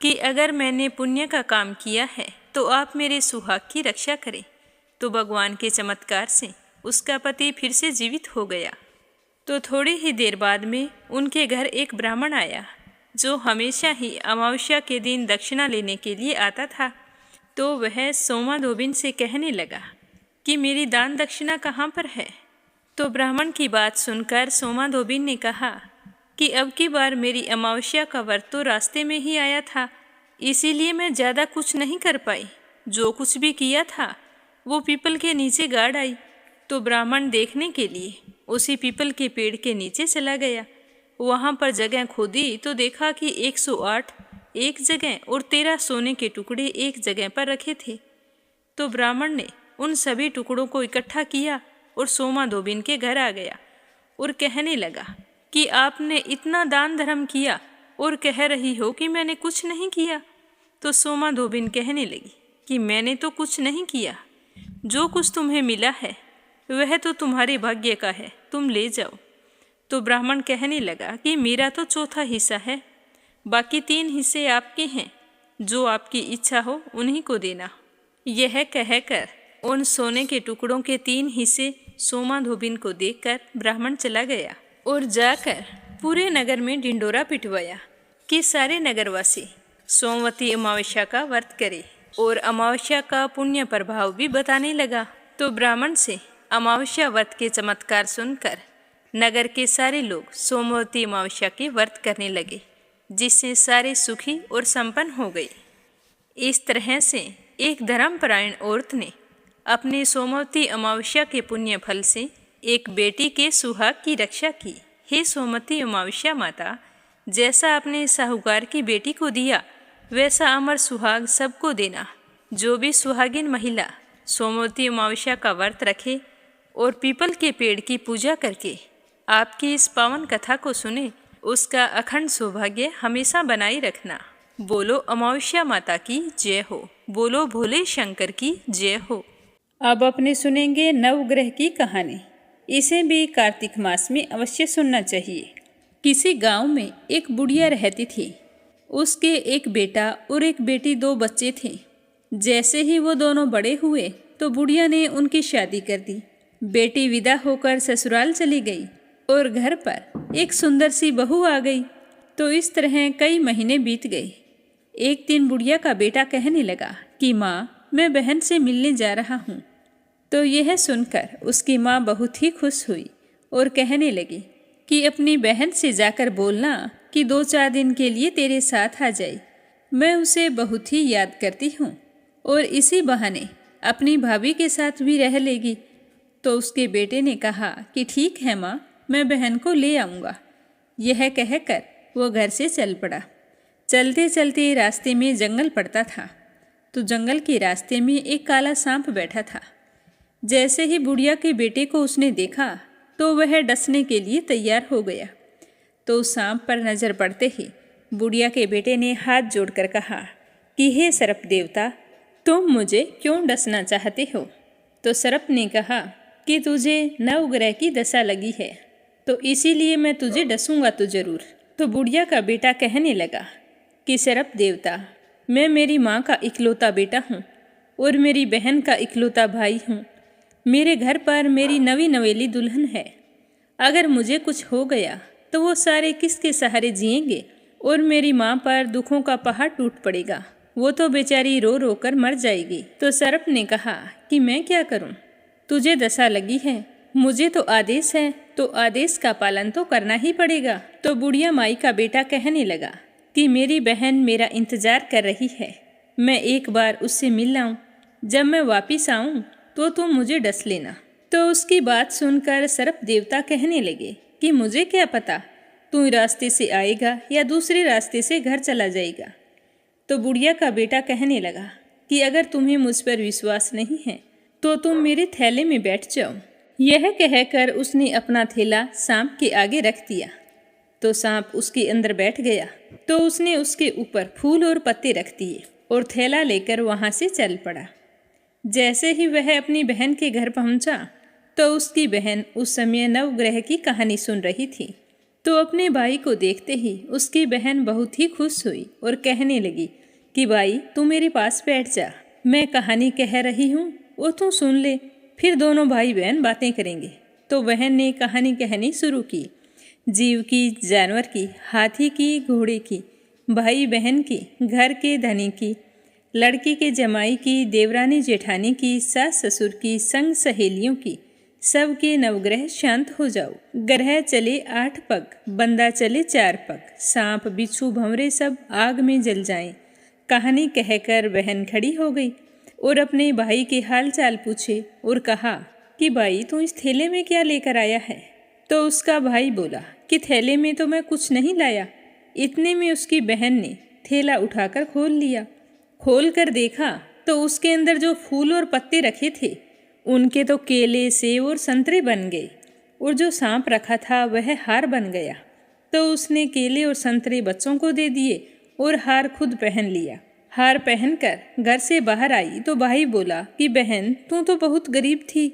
S1: कि अगर मैंने पुण्य का काम किया है तो आप मेरे सुहाग की रक्षा करें। तो भगवान के चमत्कार से उसका पति फिर से जीवित हो गया। तो थोड़ी ही देर बाद में उनके घर एक ब्राह्मण आया जो हमेशा ही अमावस्या के दिन दक्षिणा लेने के लिए आता था। तो वह सोमाधोबिन से कहने लगा कि मेरी दान दक्षिणा कहाँ पर है। तो ब्राह्मण की बात सुनकर सोमाधोबिन ने कहा कि अब की बार मेरी अमावस्या का व्रत तो रास्ते में ही आया था, इसीलिए मैं ज़्यादा कुछ नहीं कर पाई। जो कुछ भी किया था वो पीपल के नीचे गाड़ आई। तो ब्राह्मण देखने के लिए उसी पीपल के पेड़ के नीचे चला गया। वहाँ पर जगह खोदी तो देखा कि 108 एक जगह और 13 सोने के टुकड़े एक जगह पर रखे थे। तो ब्राह्मण ने उन सभी टुकड़ों को इकट्ठा किया और सोमाधोबिन के घर आ गया और कहने लगा कि आपने इतना दान धर्म किया और कह रही हो कि मैंने कुछ नहीं किया। तो सोमाधोबिन कहने लगी कि मैंने तो कुछ नहीं किया, जो कुछ तुम्हें मिला है वह तो तुम्हारे भाग्य का है, तुम ले जाओ। तो ब्राह्मण कहने लगा कि मेरा तो चौथा हिस्सा है, बाकी 3 हिस्से आपके हैं, जो आपकी इच्छा हो उन्हीं को देना। यह कहकर उन सोने के टुकड़ों के 3 हिस्से सोमाधोबिन को देकर ब्राह्मण चला गया और जाकर पूरे नगर में ढिंडोरा पिटवाया कि सारे नगरवासी सोमवती अमावस्या का व्रत करें और अमावस्या का पुण्य प्रभाव भी बताने लगा। तो ब्राह्मण से अमावस्या व्रत के चमत्कार सुनकर नगर के सारे लोग सोमवती अमावस्या के व्रत करने लगे, जिससे सारे सुखी और संपन्न हो गए। इस तरह से एक धर्मपरायण औरत ने अपने सोमवती अमावस्या के पुण्य फल से एक बेटी के सुहाग की रक्षा की। हे सोमवती अमावस्या माता, जैसा आपने साहूकार की बेटी को दिया वैसा अमर सुहाग सबको देना। जो भी सुहागिन महिला सोमवती अमावस्या का व्रत रखे और पीपल के पेड़ की पूजा करके आपकी इस पावन कथा को सुने, उसका अखंड सौभाग्य हमेशा बनाए रखना। बोलो अमावस्या माता की जय हो, बोलो भोले शंकर की जय हो। अब अपने सुनेंगे नवग्रह की कहानी। इसे भी कार्तिक मास में अवश्य सुनना चाहिए। किसी गांव में एक बुढ़िया रहती थी। उसके एक बेटा और एक बेटी, 2 बच्चे थे। जैसे ही वो दोनों बड़े हुए तो बुढ़िया ने उनकी शादी कर दी। बेटी विदा होकर ससुराल चली गई और घर पर एक सुंदर सी बहू आ गई। तो इस तरह कई महीने बीत गए। एक दिन बुढ़िया का बेटा कहने लगा कि माँ, मैं बहन से मिलने जा रहा हूँ। तो यह सुनकर उसकी माँ बहुत ही खुश हुई और कहने लगी कि अपनी बहन से जाकर बोलना कि 2-4 दिन के लिए तेरे साथ आ जाए। मैं उसे बहुत ही याद करती हूँ और इसी बहाने अपनी भाभी के साथ भी रह लेगी। तो उसके बेटे ने कहा कि ठीक है माँ, मैं बहन को ले आऊँगा। यह कहकर वो घर से चल पड़ा। चलते चलते रास्ते में जंगल पड़ता था। तो जंगल के रास्ते में एक काला सांप बैठा था। जैसे ही बुढ़िया के बेटे को उसने देखा तो वह डसने के लिए तैयार हो गया। तो उस सांप पर नज़र पड़ते ही बुढ़िया के बेटे ने हाथ जोड़कर कहा कि हे सर्प देवता, तुम मुझे क्यों डसना चाहते हो। तो सर्प ने कहा कि तुझे नवग्रह की दशा लगी है, तो इसीलिए मैं तुझे डसूंगा तो जरूर। तो बुढ़िया का बेटा कहने लगा कि सर्प देवता, मैं मेरी माँ का इकलौता बेटा हूँ और मेरी बहन का इकलौता भाई हूँ। मेरे घर पर मेरी नवी नवेली दुल्हन है। अगर मुझे कुछ हो गया तो वो सारे किसके सहारे जिएंगे और मेरी माँ पर दुखों का पहाड़ टूट पड़ेगा। वो तो बेचारी रो रो कर मर जाएगी। तो सर्प ने कहा कि मैं क्या करूँ, तुझे दशा लगी है, मुझे तो आदेश है, तो आदेश का पालन तो करना ही पड़ेगा। तो बुढ़िया माई का बेटा कहने लगा कि मेरी बहन मेरा इंतजार कर रही है, मैं एक बार उससे मिल लाऊं। जब मैं वापिस आऊं तो तुम मुझे डस लेना। तो उसकी बात सुनकर सर्प देवता कहने लगे कि मुझे क्या पता तू रास्ते से आएगा या दूसरे रास्ते से घर चला जाएगा। तो बुढ़िया का बेटा कहने लगा कि अगर तुम्हें मुझ पर विश्वास नहीं है तो तुम मेरे थैले में बैठ जाओ। यह कहकर उसने अपना थैला सांप के आगे रख दिया। तो सांप उसके अंदर बैठ गया। तो उसने उसके ऊपर फूल और पत्ते रख दिए और थैला लेकर वहाँ से चल पड़ा। जैसे ही वह अपनी बहन के घर पहुंचा तो उसकी बहन उस समय नवग्रह की कहानी सुन रही थी। तो अपने भाई को देखते ही उसकी बहन बहुत ही खुश हुई और कहने लगी कि भाई तू मेरे पास बैठ जा, मैं कहानी कह रही हूँ वो तू सुन ले, फिर दोनों भाई बहन बातें करेंगे। तो बहन ने कहानी कहनी शुरू की। जीव की, जानवर की, हाथी की, घोड़े की, भाई बहन की, घर के धनी की, लड़की के जमाई की, देवरानी जेठानी की, सास ससुर की, संग सहेलियों की, सबके नवग्रह शांत हो जाओ। ग्रह चले 8 पग, बंदा चले 4 पग, सांप बिच्छू भंवरे सब आग में जल जाएं। कहानी कहकर बहन खड़ी हो गई और अपने भाई के हाल चाल पूछे और कहा कि भाई तू इस थैले में क्या लेकर आया है। तो उसका भाई बोला कि थैले में तो मैं कुछ नहीं लाया। इतने में उसकी बहन ने थैला उठाकर खोल लिया। खोल कर देखा तो उसके अंदर जो फूल और पत्ते रखे थे उनके तो केले, सेब और संतरे बन गए, और जो सांप रखा था वह हार बन गया। तो उसने केले और संतरे बच्चों को दे दिए और हार खुद पहन लिया। हार पहनकर घर से बाहर आई तो भाई बोला कि बहन तू तो बहुत गरीब थी,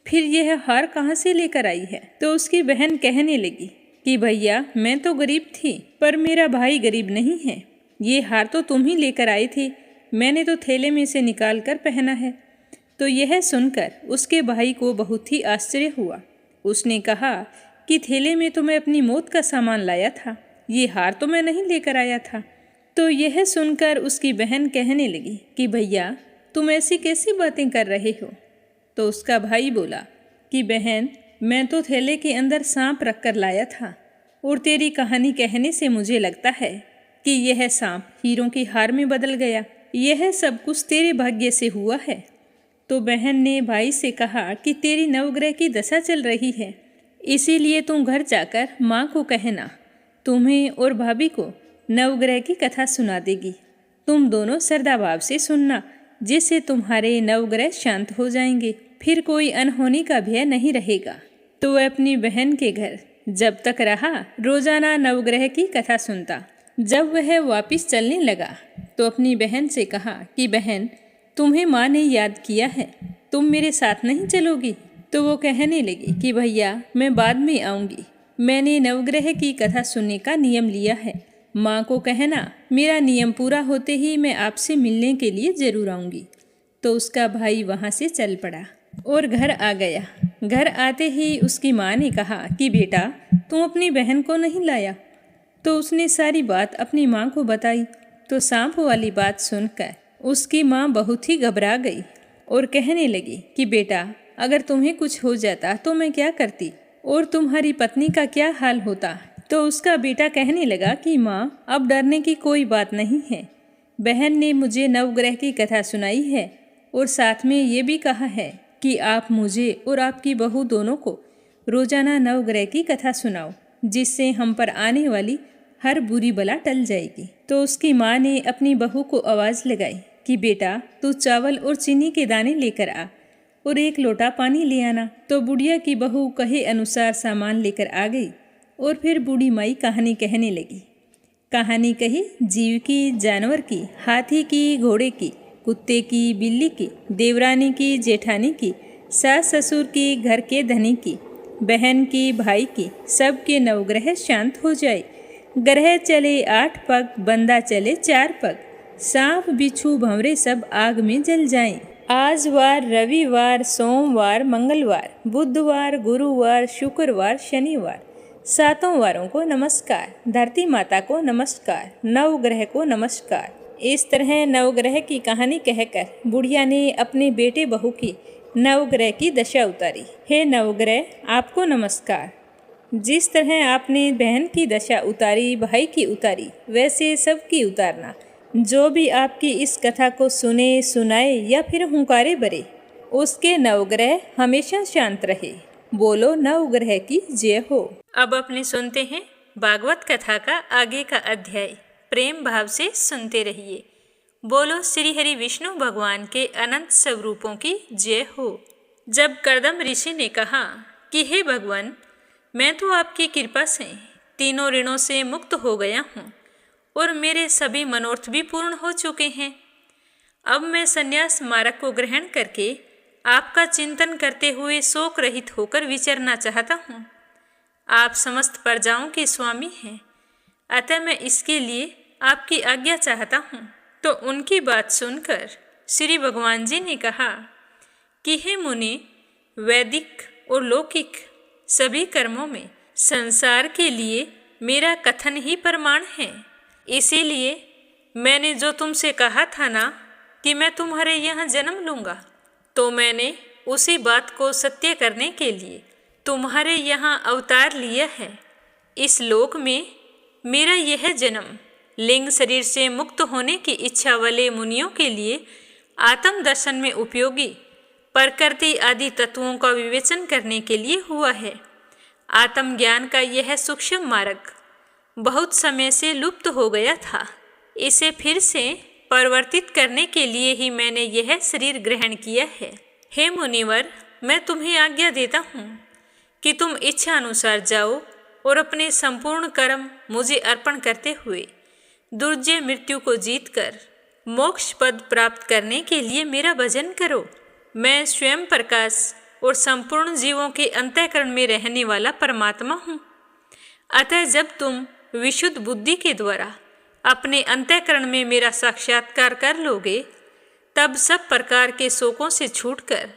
S1: फिर यह हार कहाँ से लेकर आई है। तो उसकी बहन कहने लगी कि भैया मैं तो गरीब थी पर मेरा भाई गरीब नहीं है, ये हार तो तुम ही लेकर आए थे, मैंने तो थैले में से निकाल कर पहना है। तो यह सुनकर उसके भाई को बहुत ही आश्चर्य हुआ। उसने कहा कि थैले में तो मैं अपनी मौत का सामान लाया था, ये हार तो मैं नहीं लेकर आया था। तो यह सुनकर उसकी बहन कहने लगी कि भैया तुम ऐसी कैसी बातें कर रहे हो। तो उसका भाई बोला कि बहन मैं तो थैले के अंदर सांप रख कर लाया था, और तेरी कहानी कहने से मुझे लगता है कि यह सांप हीरों की हार में बदल गया। यह सब कुछ तेरे भाग्य से हुआ है। तो बहन ने भाई से कहा कि तेरी नवग्रह की दशा चल रही है, इसीलिए तुम घर जाकर माँ को कहना, तुम्हें और भाभी को नवग्रह की कथा सुना देगी। तुम दोनों श्रद्धा भाव से सुनना, जिससे तुम्हारे नवग्रह शांत हो जाएंगे, फिर कोई अनहोनी का भय नहीं रहेगा। तो वह अपनी बहन के घर जब तक रहा रोजाना नवग्रह की कथा सुनता। जब वह वापिस चलने लगा तो अपनी बहन से कहा कि बहन तुम्हें माँ ने याद किया है, तुम मेरे साथ नहीं चलोगी। तो वो कहने लगी कि भैया मैं बाद में आऊँगी, मैंने नवग्रह की कथा सुनने का नियम लिया है, माँ को कहना मेरा नियम पूरा होते ही मैं आपसे मिलने के लिए ज़रूर आऊँगी। तो उसका भाई वहाँ से चल पड़ा और घर आ गया। घर आते ही उसकी माँ ने कहा कि बेटा तुम अपनी बहन को नहीं लाया। तो उसने सारी बात अपनी माँ को बताई। तो सांप वाली बात सुनकर उसकी माँ बहुत ही घबरा गई और कहने लगी कि बेटा अगर तुम्हें कुछ हो जाता तो मैं क्या करती, और तुम्हारी पत्नी का क्या हाल होता। तो उसका बेटा कहने लगा कि माँ अब डरने की कोई बात नहीं है, बहन ने मुझे नवग्रह की कथा सुनाई है और साथ में ये भी कहा है कि आप मुझे और आपकी बहू दोनों को रोजाना नवग्रह की कथा सुनाओ, जिससे हम पर आने वाली हर बुरी बला टल जाएगी। तो उसकी माँ ने अपनी बहू को आवाज़ लगाई कि बेटा तू चावल और चीनी के दाने लेकर आ और 1 लोटा पानी ले आना। तो बुढ़िया की बहू कहे अनुसार सामान लेकर आ गई और फिर बूढ़ी माई कहानी कहने लगी। कहानी कही जीव की, जानवर की, हाथी की, घोड़े की, कुत्ते की, बिल्ली की, देवरानी की, जेठानी की, सास ससुर की, घर के धनी की, बहन की, भाई की, सबके नवग्रह शांत हो जाए। ग्रह चले 8 पग, बंदा चले 4 पग, सांप बिच्छू भंवरे सब आग में जल जाएं। आज वार, रविवार, सोमवार, मंगलवार, बुधवार, गुरुवार, शुक्रवार, शनिवार, 7 वारों को नमस्कार, धरती माता को नमस्कार, नवग्रह को नमस्कार। इस तरह नवग्रह की कहानी कहकर बुढ़िया ने अपने बेटे बहू की नवग्रह की दशा उतारी। हे नवग्रह आपको नमस्कार। जिस तरह आपने बहन की दशा उतारी, भाई की उतारी, वैसे सबकी उतारना। जो भी आपकी इस कथा को सुने, सुनाए या फिर हुंकारे भरे, उसके नवग्रह हमेशा शांत रहे। बोलो नवग्रह की जय हो। अब अपने सुनते हैं भागवत कथा का आगे का अध्याय। प्रेम भाव से सुनते रहिए। बोलो श्री हरि विष्णु भगवान के अनंत स्वरूपों की जय हो। जब कर्दम ऋषि ने कहा कि हे भगवान, मैं तो आपकी कृपा से तीनों ऋणों से मुक्त हो गया हूँ और मेरे सभी मनोरथ भी पूर्ण हो चुके हैं। अब मैं संन्यास मार्ग को ग्रहण करके आपका चिंतन करते हुए शोक रहित होकर विचरना चाहता हूँ। आप समस्त प्रजाओं के स्वामी हैं, अतः मैं इसके लिए आपकी आज्ञा चाहता हूँ। तो उनकी बात सुनकर श्री भगवान जी ने कहा कि हे मुनि, वैदिक और लौकिक सभी कर्मों में संसार के लिए मेरा कथन ही प्रमाण है। इसीलिए मैंने जो तुमसे कहा था ना कि मैं तुम्हारे यहाँ जन्म लूँगा, तो मैंने उसी बात को सत्य करने के लिए तुम्हारे यहाँ अवतार लिया है। इस लोक में मेरा यह जन्म लिंग शरीर से मुक्त होने की इच्छा वाले मुनियों के लिए आत्म दर्शन में उपयोगी प्रकृति आदि तत्वों का विवेचन करने के लिए हुआ है। आत्मज्ञान का यह सूक्ष्म मार्ग बहुत समय से लुप्त हो गया था। इसे फिर से परिवर्तित करने के लिए ही मैंने यह शरीर ग्रहण किया है। हे मुनिवर, मैं तुम्हें आज्ञा देता हूँ कि तुम इच्छा अनुसार जाओ और अपने संपूर्ण कर्म मुझे अर्पण करते हुए दुर्जय मृत्यु को जीतकर मोक्ष पद प्राप्त करने के लिए मेरा भजन करो। मैं स्वयं प्रकाश और संपूर्ण जीवों के अंतःकरण में रहने वाला परमात्मा हूँ। अतः जब तुम विशुद्ध बुद्धि के द्वारा अपने अंतःकरण में मेरा साक्षात्कार कर लोगे, तब सब प्रकार के शोकों से छूटकर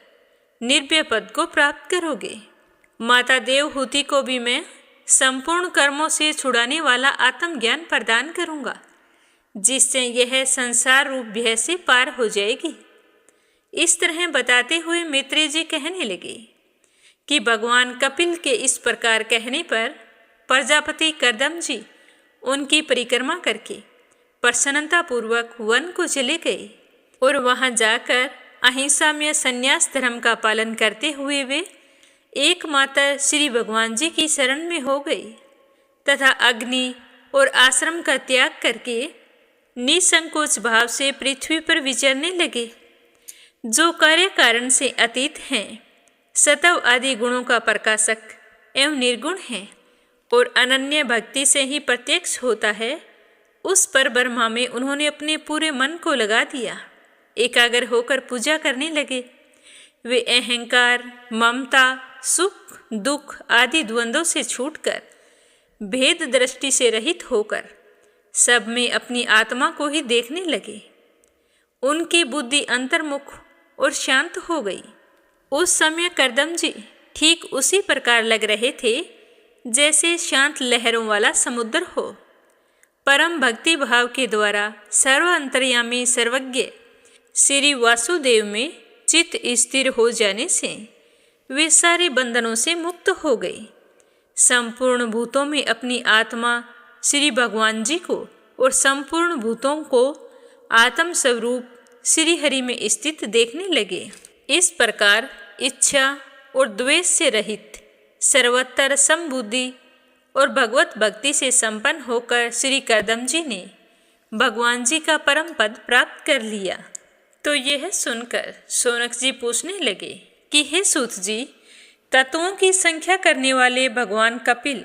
S1: निर्भय पद को प्राप्त करोगे। माता देवहूति को भी मैं संपूर्ण कर्मों से छुड़ाने वाला आत्मज्ञान प्रदान करूँगा, जिससे यह संसार रूप भय से पार हो जाएगी। इस तरह बताते हुए मैत्रेय जी कहने लगे कि भगवान कपिल के इस प्रकार कहने पर प्रजापति कर्दम जी उनकी परिक्रमा करके प्रसन्नतापूर्वक वन को चले गए और वहां जाकर अहिंसा में संन्यास धर्म का पालन करते हुए वे एकमात्र श्री भगवान जी की शरण में हो गए तथा अग्नि और आश्रम का त्याग करके निसंकोच भाव से पृथ्वी पर विचरने लगे। जो कार्य कारण से अतीत हैं, सत्व आदि गुणों का प्रकाशक एवं निर्गुण है और अनन्य भक्ति से ही प्रत्यक्ष होता है, उस पर ब्रह्मा में उन्होंने अपने पूरे मन को लगा दिया। एकाग्र होकर पूजा करने लगे। वे अहंकार, ममता, सुख दुख आदि द्वंद्वों से छूटकर भेद दृष्टि से रहित होकर सब में अपनी आत्मा को ही देखने लगे। उनकी बुद्धि अंतर्मुख और शांत हो गई। उस समय कर्दम जी ठीक उसी प्रकार लग रहे थे जैसे शांत लहरों वाला समुद्र हो। परम भक्ति भाव के द्वारा सर्व अंतर्यामी सर्वज्ञ श्री वासुदेव में चित्त स्थिर हो जाने से वे सारे बंधनों से मुक्त हो गए। संपूर्ण भूतों में अपनी आत्मा श्री भगवान जी को और संपूर्ण भूतों को आत्म स्वरूप श्री हरि में स्थित देखने लगे। इस प्रकार इच्छा और द्वेष से रहित सर्वत्र समबुद्धि और भगवत भक्ति से संपन्न होकर श्री कर्दम जी ने भगवान जी का परम पद प्राप्त कर लिया। तो यह सुनकर शौनक जी पूछने लगे कि हे सूत जी, तत्वों की संख्या करने वाले भगवान कपिल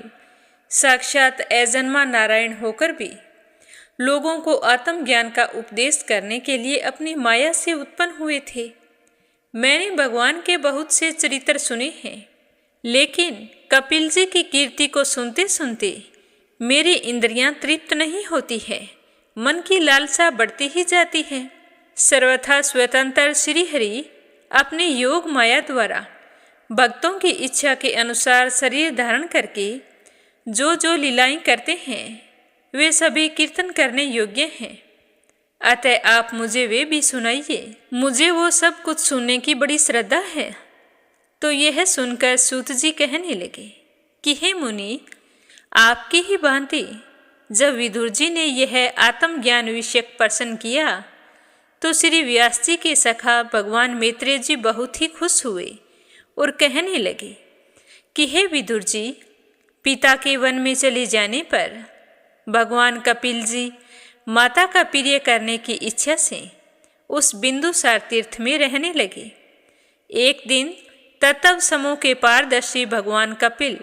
S1: साक्षात अजन्मा नारायण होकर भी लोगों को आत्मज्ञान का उपदेश करने के लिए अपनी माया से उत्पन्न हुए थे। मैंने भगवान के बहुत से चरित्र सुने हैं, लेकिन कपिल जी की कीर्ति को सुनते सुनते मेरी इंद्रियां तृप्त नहीं होती है, मन की लालसा बढ़ती ही जाती है। सर्वथा स्वतंत्र श्रीहरि अपने योग माया द्वारा भक्तों की इच्छा के अनुसार शरीर धारण करके जो जो लीलाएं करते हैं वे सभी कीर्तन करने योग्य हैं। अतः आप मुझे वे भी सुनाइए, मुझे वो सब कुछ सुनने की बड़ी श्रद्धा है। तो यह सुनकर सूत जी कहने लगे कि हे मुनि, आपकी ही भांति जब विदुर जी ने यह आत्मज्ञान विषयक प्रश्न किया तो श्री व्यास जी के सखा भगवान मैत्रेय जी बहुत ही खुश हुए और कहने लगे कि हे विदुर जी, पिता के वन में चले जाने पर भगवान कपिल जी माता का प्रिय करने की इच्छा से उस बिंदुसार तीर्थ में रहने लगे। एक दिन तत्व समूह के पारदर्शी भगवान कपिल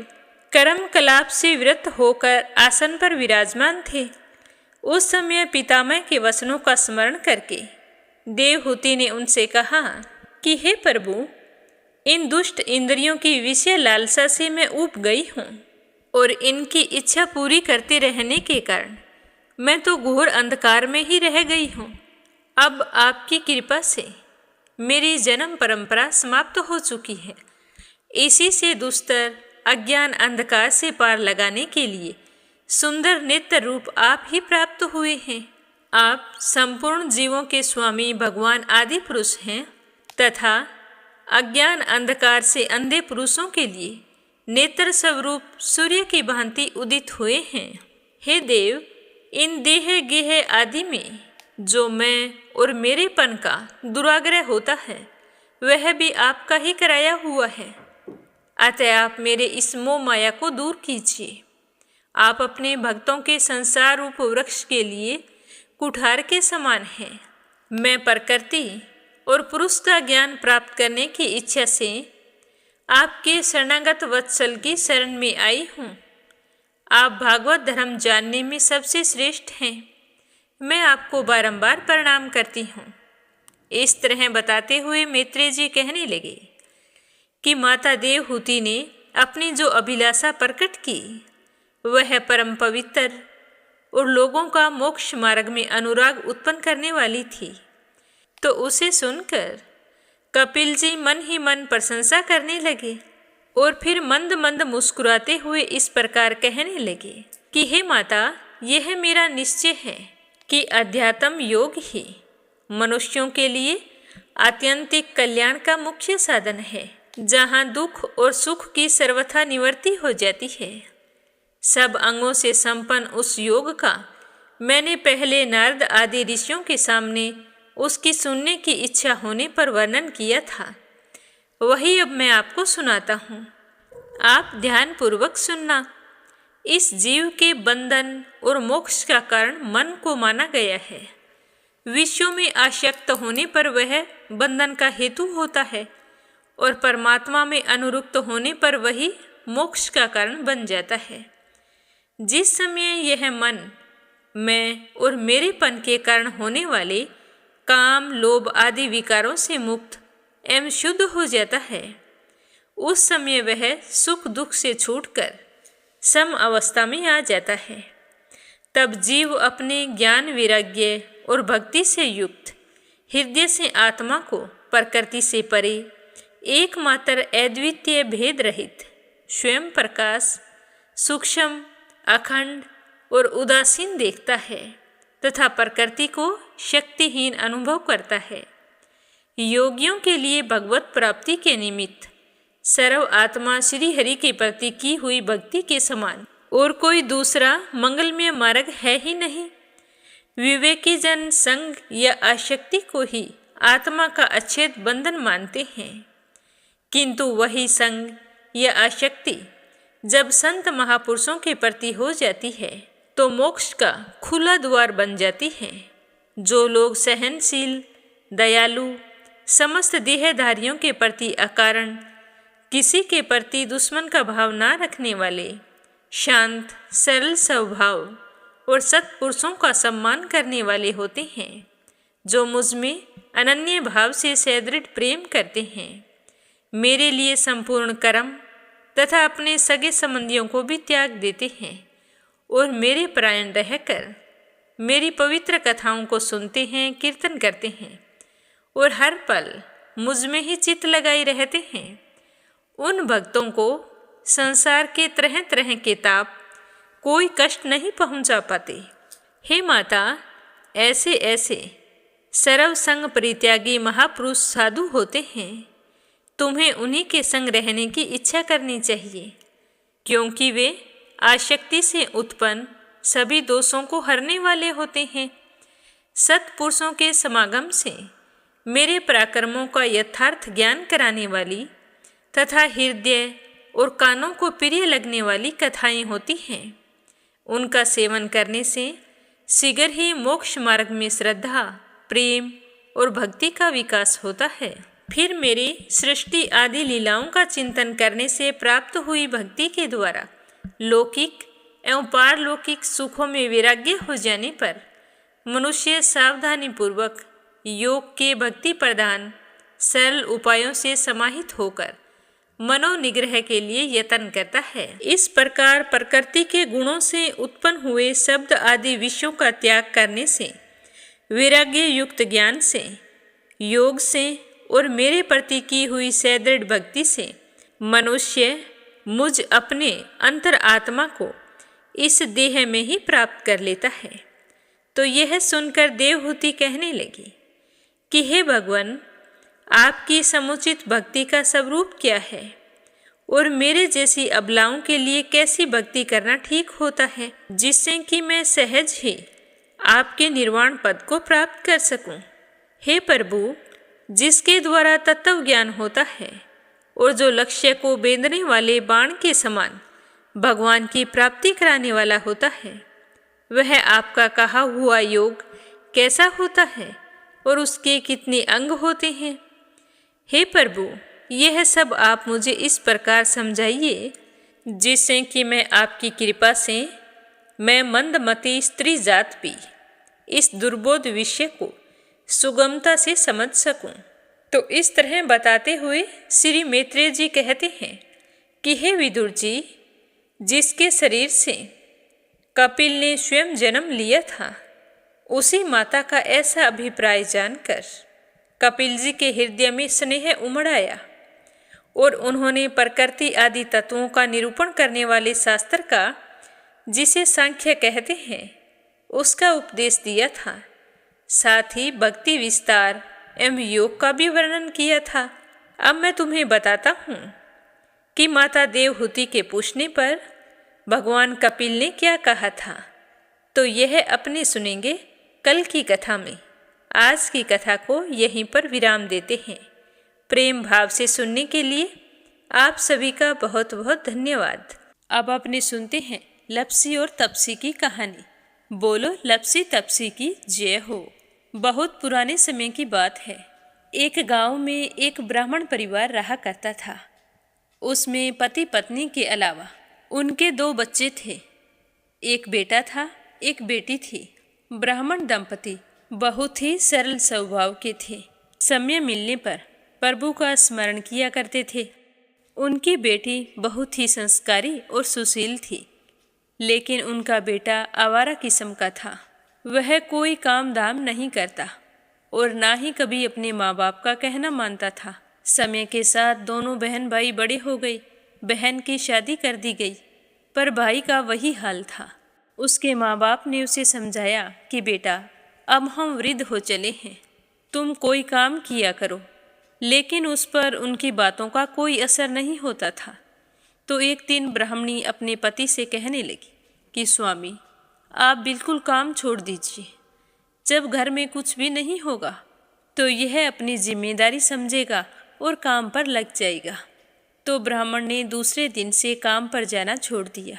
S1: कर्म कलाप से विरत होकर आसन पर विराजमान थे। उस समय पितामह के वचनों का स्मरण करके देवहूति ने उनसे कहा कि हे प्रभु, इन दुष्ट इंद्रियों की विषय लालसा से मैं ऊब गई हूँ। और इनकी इच्छा पूरी करते रहने के कारण मैं तो घोर अंधकार में ही रह गई हूँ। अब आपकी कृपा से मेरी जन्म परंपरा समाप्त हो चुकी है। इसी से दुस्तर अज्ञान अंधकार से पार लगाने के लिए सुंदर नित्य रूप आप ही प्राप्त हुए हैं। आप संपूर्ण जीवों के स्वामी भगवान आदि पुरुष हैं तथा अज्ञान अंधकार से अंधे पुरुषों के लिए नेत्र स्वरूप सूर्य की भांति उदित हुए हैं। हे देव, इन देह गेह आदि में जो मैं और मेरेपन का दुराग्रह होता है वह भी आपका ही कराया हुआ है। अतः आप मेरे इस मोह माया को दूर कीजिए। आप अपने भक्तों के संसार रूप वृक्ष के लिए कुठार के समान हैं। मैं प्रकृति और पुरुष का ज्ञान प्राप्त करने की इच्छा से आपके शरणागत वत्सल की शरण में आई हूँ। आप भागवत धर्म जानने में सबसे श्रेष्ठ हैं। मैं आपको बारंबार प्रणाम करती हूँ। इस तरह बताते हुए मैत्रेय जी कहने लगे कि माता देवहूति ने अपनी जो अभिलाषा प्रकट की वह परम पवित्र और लोगों का मोक्ष मार्ग में अनुराग उत्पन्न करने वाली थी। तो उसे सुनकर कपिल जी मन ही मन प्रशंसा करने लगे और फिर मंद मंद मुस्कुराते हुए इस प्रकार कहने लगे कि हे माता, यह मेरा निश्चय है कि अध्यात्म योग ही मनुष्यों के लिए आत्यंतिक कल्याण का मुख्य साधन है, जहाँ दुख और सुख की सर्वथा निवृत्ति हो जाती है। सब अंगों से संपन्न उस योग का मैंने पहले नारद आदि ऋषियों के सामने उसकी सुनने की इच्छा होने पर वर्णन किया था, वही अब मैं आपको सुनाता हूँ। आप ध्यानपूर्वक सुनना। इस जीव के बंधन और मोक्ष का कारण मन को माना गया है। विषयों में आसक्त होने पर वह बंधन का हेतु होता है और परमात्मा में अनुरक्त होने पर वही मोक्ष का कारण बन जाता है। जिस समय यह मन मैं और मेरेपन के कारण होने वाले काम, लोभ आदि विकारों से मुक्त एवं शुद्ध हो जाता है, उस समय वह सुख दुख से छूटकर सम अवस्था में आ जाता है। तब जीव अपने ज्ञान, वैराग्य और भक्ति से युक्त हृदय से आत्मा को प्रकृति से परे एकमात्र अद्वितीय भेद रहित स्वयं प्रकाश, सूक्ष्म, अखंड और उदासीन देखता है तथा प्रकृति को शक्तिहीन अनुभव करता है। योगियों के लिए भगवत प्राप्ति के निमित्त सर्व आत्मा श्री हरि के प्रति की हुई भक्ति के समान और कोई दूसरा मंगलमय मार्ग है ही नहीं। विवेकी जन संग या आसक्ति को ही आत्मा का अच्छेद बंधन मानते हैं, किंतु वही संग या आसक्ति जब संत महापुरुषों के प्रति हो जाती है तो मोक्ष का खुला द्वार बन जाती है। जो लोग सहनशील, दयालु, समस्त देहधारियों के प्रति अकारण किसी के प्रति दुश्मन का भाव ना रखने वाले, शांत, सरल स्वभाव और सत्पुरुषों का सम्मान करने वाले होते हैं, जो मुझ में अनन्य भाव से सदृढ़ प्रेम करते हैं, मेरे लिए संपूर्ण कर्म तथा अपने सगे संबंधियों को भी त्याग देते हैं और मेरे परायण रहकर मेरी पवित्र कथाओं को सुनते हैं, कीर्तन करते हैं और हर पल मुझ में ही चित्त लगाए रहते हैं। उन भक्तों को संसार के तरह तरह के ताप कोई कष्ट नहीं पहुंचा पाते। हे माता, ऐसे ऐसे सर्व संग परित्यागी महापुरुष साधु होते हैं, तुम्हें उन्हीं के संग रहने की इच्छा करनी चाहिए, क्योंकि वे आसक्ति से उत्पन्न सभी दोषों को हरने वाले होते हैं। सत्पुरुषों के समागम से मेरे पराक्रमों का यथार्थ ज्ञान कराने वाली तथा हृदय और कानों को प्रिय लगने वाली कथाएं होती हैं। उनका सेवन करने से शीघ्र ही मोक्ष मार्ग में श्रद्धा, प्रेम और भक्ति का विकास होता है। फिर मेरी सृष्टि आदि लीलाओं का चिंतन करने से प्राप्त हुई भक्ति के द्वारा लौकिक एवं पारलौकिक सुखों में वैराग्य हो जाने पर मनुष्य सावधानी पूर्वक योग के भक्ति प्रदान सरल उपायों से समाहित होकर मनोनिग्रह के लिए यत्न करता है। इस प्रकार प्रकृति के गुणों से उत्पन्न हुए शब्द आदि विषयों का त्याग करने से, वैराग्य युक्त ज्ञान से, योग से और मेरे प्रति की हुई सदृढ़ भक्ति से मनुष्य मुझ अपने अंतर आत्मा को इस देह में ही प्राप्त कर लेता है। तो यह सुनकर देवहूति कहने लगी कि हे भगवान, आपकी समुचित भक्ति का स्वरूप क्या है और मेरे जैसी अबलाओं के लिए कैसी भक्ति करना ठीक होता है, जिससे कि मैं सहज ही आपके निर्वाण पद को प्राप्त कर सकूं। हे प्रभु, जिसके द्वारा तत्व ज्ञान होता है और जो लक्ष्य को बेंधने वाले बाण के समान भगवान की प्राप्ति कराने वाला होता है, वह आपका कहा हुआ योग कैसा होता है और उसके कितने अंग होते हैं। हे प्रभु, यह सब आप मुझे इस प्रकार समझाइए जिससे कि मैं आपकी कृपा से मैं मंदमती स्त्री जात भी इस दुर्बोध विषय को सुगमता से समझ सकूं। तो इस तरह बताते हुए श्री मैत्रेय जी कहते हैं कि हे विदुर जी, जिसके शरीर से कपिल ने स्वयं जन्म लिया था, उसी माता का ऐसा अभिप्राय जानकर कपिल जी के हृदय में स्नेह उमड़ आया और उन्होंने प्रकृति आदि तत्वों का निरूपण करने वाले शास्त्र का, जिसे सांख्य कहते हैं, उसका उपदेश दिया था। साथ ही भक्ति विस्तार एवं योग का भी वर्णन किया था। अब मैं तुम्हें बताता हूँ कि माता देवहूति के पूछने पर भगवान कपिल ने क्या कहा था। तो यह अपने सुनेंगे कल की कथा में। आज की कथा को यहीं पर विराम देते हैं। प्रेम भाव से सुनने के लिए आप सभी का बहुत बहुत धन्यवाद। अब अपने सुनते हैं लप्सी और तपसी की कहानी। बोलो लप्सी तपसी की जय हो। बहुत पुराने समय की बात है। एक गांव में एक ब्राह्मण परिवार रहा करता था। उसमें पति पत्नी के अलावा उनके 2 बच्चे थे। एक बेटा था, एक बेटी थी। ब्राह्मण दंपति बहुत ही सरल स्वभाव के थे। समय मिलने पर प्रभु का स्मरण किया करते थे। उनकी बेटी बहुत ही संस्कारी और सुशील थी, लेकिन उनका बेटा आवारा किस्म का था। वह कोई काम धाम नहीं करता और ना ही कभी अपने माँ बाप का कहना मानता था। समय के साथ दोनों बहन भाई बड़े हो गए। बहन की शादी कर दी गई, पर भाई का वही हाल था। उसके माँ बाप ने उसे समझाया कि बेटा, अब हम वृद्ध हो चले हैं, तुम कोई काम किया करो, लेकिन उस पर उनकी बातों का कोई असर नहीं होता था। तो एक दिन ब्राह्मणी अपने पति से कहने लगी कि स्वामी, आप बिल्कुल काम छोड़ दीजिए। जब घर में कुछ भी नहीं होगा तो यह अपनी जिम्मेदारी समझेगा और काम पर लग जाएगा। तो ब्राह्मण ने दूसरे दिन से काम पर जाना छोड़ दिया।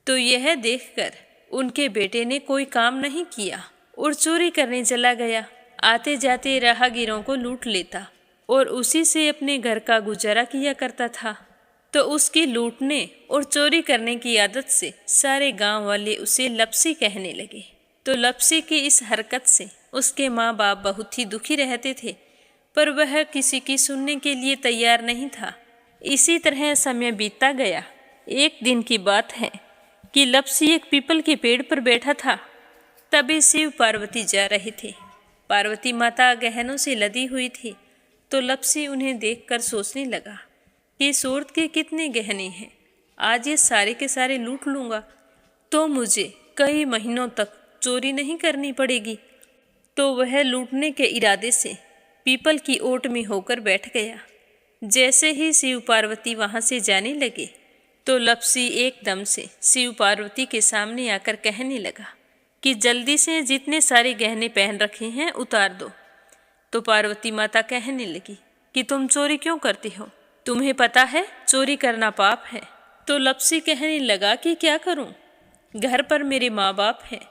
S1: तो यह देखकर उनके बेटे ने कोई काम नहीं किया और चोरी करने चला गया। आते जाते राहगीरों को लूट लेता और उसी से अपने घर का गुजारा किया करता था। तो उसकी लूटने और चोरी करने की आदत से सारे गांव वाले उसे लप्सी कहने लगे। तो लप्सी की इस हरकत से उसके माँ बाप बहुत ही दुखी रहते थे, पर वह किसी की सुनने के लिए तैयार नहीं था। इसी तरह समय बीतता गया। एक दिन की बात है कि लप्सी एक पीपल के पेड़ पर बैठा था। तभी शिव पार्वती जा रहे थे। पार्वती माता गहनों से लदी हुई थी। तो लप्सी उन्हें देखकर सोचने लगा कि सूरत के कितने गहने हैं, आज ये सारे के सारे लूट लूँगा तो मुझे कई महीनों तक चोरी नहीं करनी पड़ेगी। तो वह लूटने के इरादे से पीपल की ओट में होकर बैठ गया। जैसे ही शिव पार्वती वहाँ से जाने लगे तो लप्सी एकदम से शिव पार्वती के सामने आकर कहने लगा कि जल्दी से जितने सारे गहने पहन रखे हैं उतार दो। तो पार्वती माता कहने लगी कि तुम चोरी क्यों करती हो, तुम्हें पता है चोरी करना पाप है। तो लप्सी कहने लगा कि क्या करूं, घर पर मेरे माँ बाप हैं,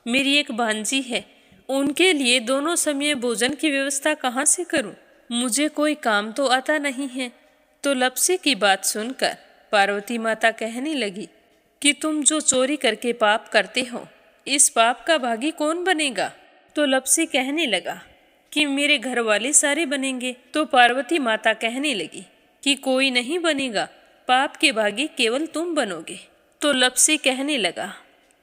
S1: मेरी एक भांजी है, उनके लिए दोनों समय भोजन की व्यवस्था कहाँ से करूं, मुझे कोई काम तो आता नहीं है। तो लप्सी की बात सुनकर पार्वती माता कहने लगी कि तुम जो चोरी करके पाप करते हो, इस पाप का भागी कौन बनेगा। तो लप्सी कहने लगा कि मेरे घर वाले सारे बनेंगे। तो पार्वती माता कहने लगी कि कोई नहीं बनेगा, पाप के भागी केवल तुम बनोगे। तो लप्सी कहने लगा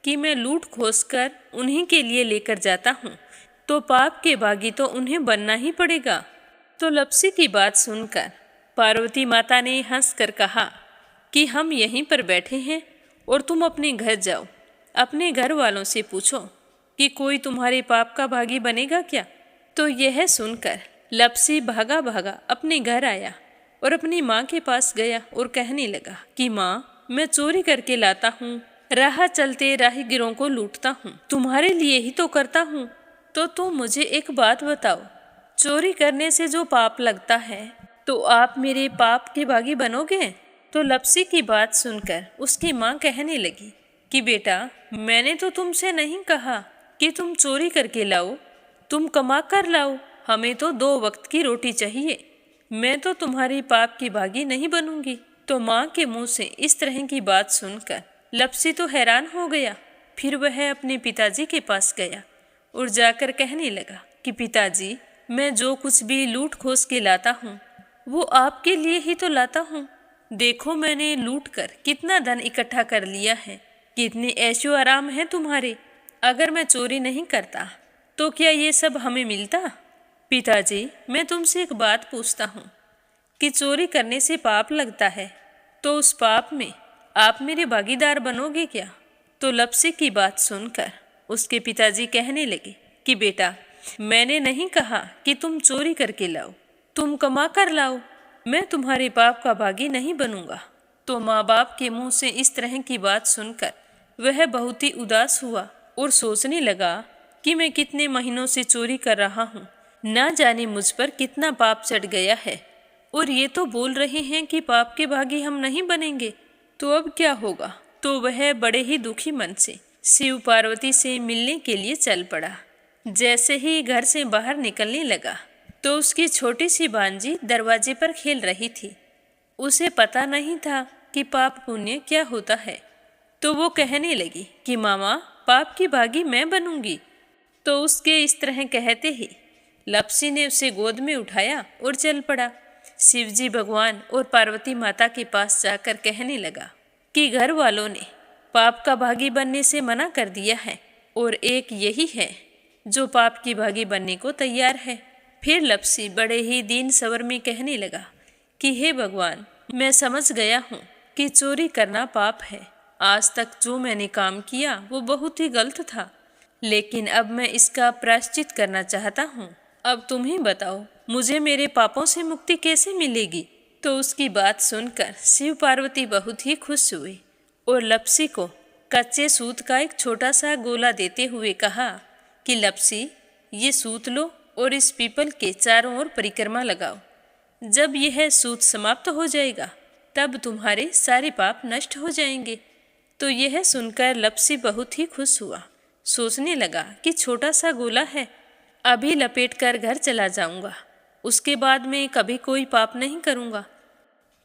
S1: कि मैं लूट खोस कर उन्हीं के लिए लेकर जाता हूँ, तो पाप के भागी तो उन्हें बनना ही पड़ेगा। तो लप्सी की बात सुनकर पार्वती माता ने हंसकर कहा कि हम यहीं पर बैठे हैं और तुम अपने घर जाओ, अपने घर वालों से पूछो कि कोई तुम्हारे पाप का भागी बनेगा क्या। तो यह सुनकर लप्सी भागा भागा अपने घर आया और अपनी माँ के पास गया और कहने लगा कि माँ, मैं चोरी करके लाता हूँ, राह चलते राहगीरों को लूटता हूँ, तुम्हारे लिए ही तो करता हूँ। तो तुम मुझे एक बात बताओ, चोरी करने से जो पाप लगता है तो आप मेरे पाप के भागी बनोगे। तो लप्सी की बात सुनकर उसकी माँ कहने लगी कि बेटा, मैंने तो तुमसे नहीं कहा कि तुम चोरी करके लाओ, तुम कमा कर लाओ, हमें तो 2 वक्त की रोटी चाहिए, मैं तो तुम्हारी पाप की भागी नहीं बनूंगी। तो माँ के मुंह से इस तरह की बात सुनकर लप्सी तो हैरान हो गया। फिर वह अपने पिताजी के पास गया और जाकर कहने लगा कि पिताजी, मैं जो कुछ भी लूट खोस के लाता हूँ वो आपके लिए ही तो लाता हूँ। देखो, मैंने लूट कर कितना धन इकट्ठा कर लिया है, कितने ऐशो आराम हैं तुम्हारे। अगर मैं चोरी नहीं करता तो क्या ये सब हमें मिलता। पिताजी, मैं तुमसे एक बात पूछता हूँ कि चोरी करने से पाप लगता है, तो उस पाप में आप मेरे भागीदार बनोगे क्या। तो लप्सी की बात सुनकर उसके पिताजी कहने लगे कि बेटा, मैंने नहीं कहा कि तुम चोरी करके लाओ, तुम कमा कर लाओ, मैं तुम्हारे पाप का भागी नहीं बनूंगा। तो माँ बाप के मुंह से इस तरह की बात सुनकर वह बहुत ही उदास हुआ और सोचने लगा कि मैं कितने महीनों से चोरी कर रहा हूँ, ना जाने मुझ पर कितना पाप चढ़ गया है, और ये तो बोल रहे हैं कि पाप के भागी हम नहीं बनेंगे, तो अब क्या होगा। तो वह बड़े ही दुखी मन से शिव पार्वती से मिलने के लिए चल पड़ा। जैसे ही घर से बाहर निकलने लगा तो उसकी छोटी सी भांजी दरवाजे पर खेल रही थी। उसे पता नहीं था कि पाप पुण्य क्या होता है, तो वो कहने लगी कि मामा, पाप की भागी मैं बनूंगी। तो उसके इस तरह कहते ही लप्सी ने उसे गोद में उठाया और चल पड़ा। शिवजी भगवान और पार्वती माता के पास जाकर कहने लगा कि घर वालों ने पाप का भागी बनने से मना कर दिया है और एक यही है जो पाप की भागी बनने को तैयार है। फिर लप्सी बड़े ही दीन स्वर में कहने लगा कि हे भगवान, मैं समझ गया हूँ कि चोरी करना पाप है। आज तक जो मैंने काम किया वो बहुत ही गलत था, लेकिन अब मैं इसका प्रायश्चित करना चाहता हूँ। अब तुम ही बताओ, मुझे मेरे पापों से मुक्ति कैसे मिलेगी। तो उसकी बात सुनकर शिव पार्वती बहुत ही खुश हुए और लप्सी को कच्चे सूत का एक छोटा सा गोला देते हुए कहा कि लप्सी, ये सूत लो और इस पीपल के चारों ओर परिक्रमा लगाओ। जब यह सूत समाप्त हो जाएगा तब तुम्हारे सारे पाप नष्ट हो जाएंगे। तो यह सुनकर लप्सी बहुत ही खुश हुआ। सोचने लगा कि छोटा सा गोला है, अभी लपेट कर घर चला जाऊंगा, उसके बाद में कभी कोई पाप नहीं करूंगा।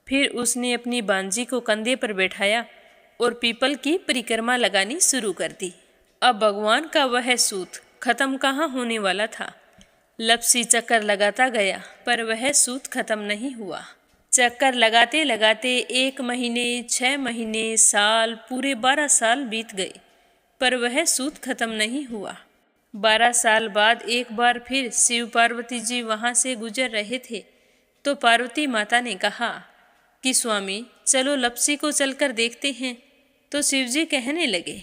S1: फिर उसने अपनी बांजी को कंधे पर बैठाया और पीपल की परिक्रमा लगानी शुरू कर दी। अब भगवान का वह सूत खत्म कहाँ होने वाला था। लप्सी चक्कर लगाता गया पर वह सूत खत्म नहीं हुआ। चक्कर लगाते लगाते 1 महीने, 6 महीने, साल, पूरे 12 साल बीत गए पर वह सूत खत्म नहीं हुआ। 12 साल बाद एक बार फिर शिव पार्वती जी वहाँ से गुजर रहे थे तो पार्वती माता ने कहा कि स्वामी, चलो लप्सी को चलकर देखते हैं। तो शिवजी कहने लगे,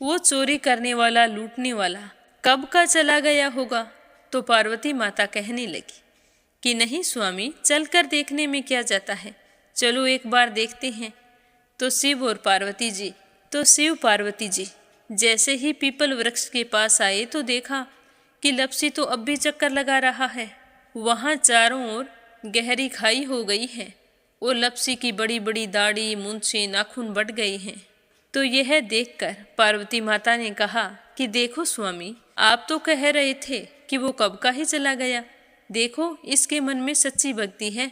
S1: वो चोरी करने वाला, लूटने वाला कब का चला गया होगा। तो पार्वती माता कहने लगी कि नहीं स्वामी, चलकर देखने में क्या जाता है, चलो एक बार देखते हैं। तो शिव पार्वती जी जैसे ही पीपल वृक्ष के पास आए तो देखा कि लप्सी तो अब भी चक्कर लगा रहा है। वहाँ चारों ओर गहरी खाई हो गई है और लप्सी की बड़ी बड़ी दाढ़ी, मूंछें, नाखून बढ़ गए हैं। तो यह देखकर पार्वती माता ने कहा कि देखो स्वामी, आप तो कह रहे थे कि वो कब का ही चला गया, देखो इसके मन में सच्ची भक्ति है।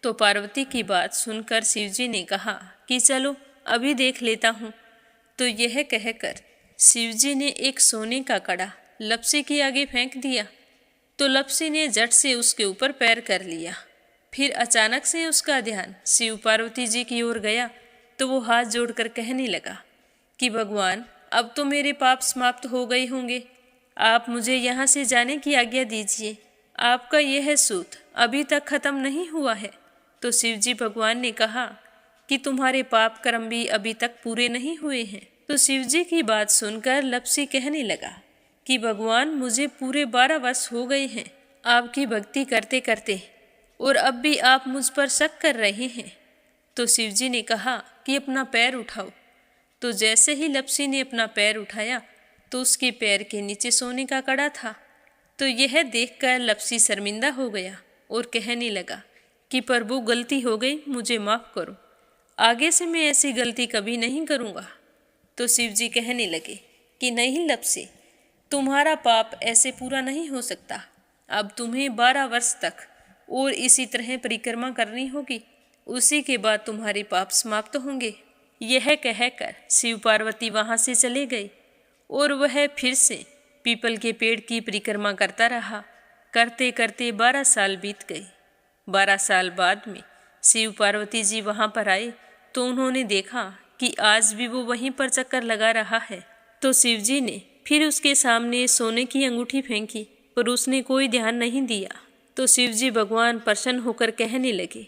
S1: तो पार्वती की बात सुनकर शिवजी ने कहा कि चलो अभी देख लेता हूँ। तो यह कहकर शिवजी ने एक सोने का कड़ा लप्सी के आगे फेंक दिया। तो लप्सी ने झट से उसके ऊपर पैर कर लिया फिर अचानक से उसका ध्यान शिव पार्वती जी की ओर गया तो वो हाथ जोड़कर कहने लगा कि भगवान, अब तो मेरे पाप समाप्त हो गए होंगे, आप मुझे यहाँ से जाने की आज्ञा दीजिए। आपका यह सूत अभी तक खत्म नहीं हुआ है। तो शिव जी भगवान ने कहा कि तुम्हारे पाप कर्म भी अभी तक पूरे नहीं हुए हैं। तो शिव जी की बात सुनकर लप्सी कहने लगा कि भगवान, मुझे पूरे 12 वर्ष हो गए हैं आपकी भक्ति करते करते, और अब भी आप मुझ पर शक कर रहे हैं। तो शिव जी ने कहा कि अपना पैर उठाओ। तो जैसे ही लप्सी ने अपना पैर उठाया तो उसके पैर के नीचे सोने का कड़ा था। तो यह देखकर लप्सी शर्मिंदा हो गया और कहने लगा कि प्रभु, गलती हो गई, मुझे माफ़ करो, आगे से मैं ऐसी गलती कभी नहीं करूँगा। तो शिव जी कहने लगे कि नहीं लप्सी, तुम्हारा पाप ऐसे पूरा नहीं हो सकता। अब तुम्हें 12 वर्ष तक और इसी तरह परिक्रमा करनी होगी, उसी के बाद तुम्हारे पाप समाप्त होंगे। यह कहकर शिव पार्वती वहाँ से चले गए और वह फिर से पीपल के पेड़ की परिक्रमा करता रहा। करते करते 12 साल बीत गए। 12 साल बाद में शिव पार्वती जी वहाँ पर आए तो उन्होंने देखा कि आज भी वो वहीं पर चक्कर लगा रहा है। तो शिव जी ने फिर उसके सामने सोने की अंगूठी फेंकी, पर उसने कोई ध्यान नहीं दिया। तो शिव जी भगवान प्रसन्न होकर कहने लगे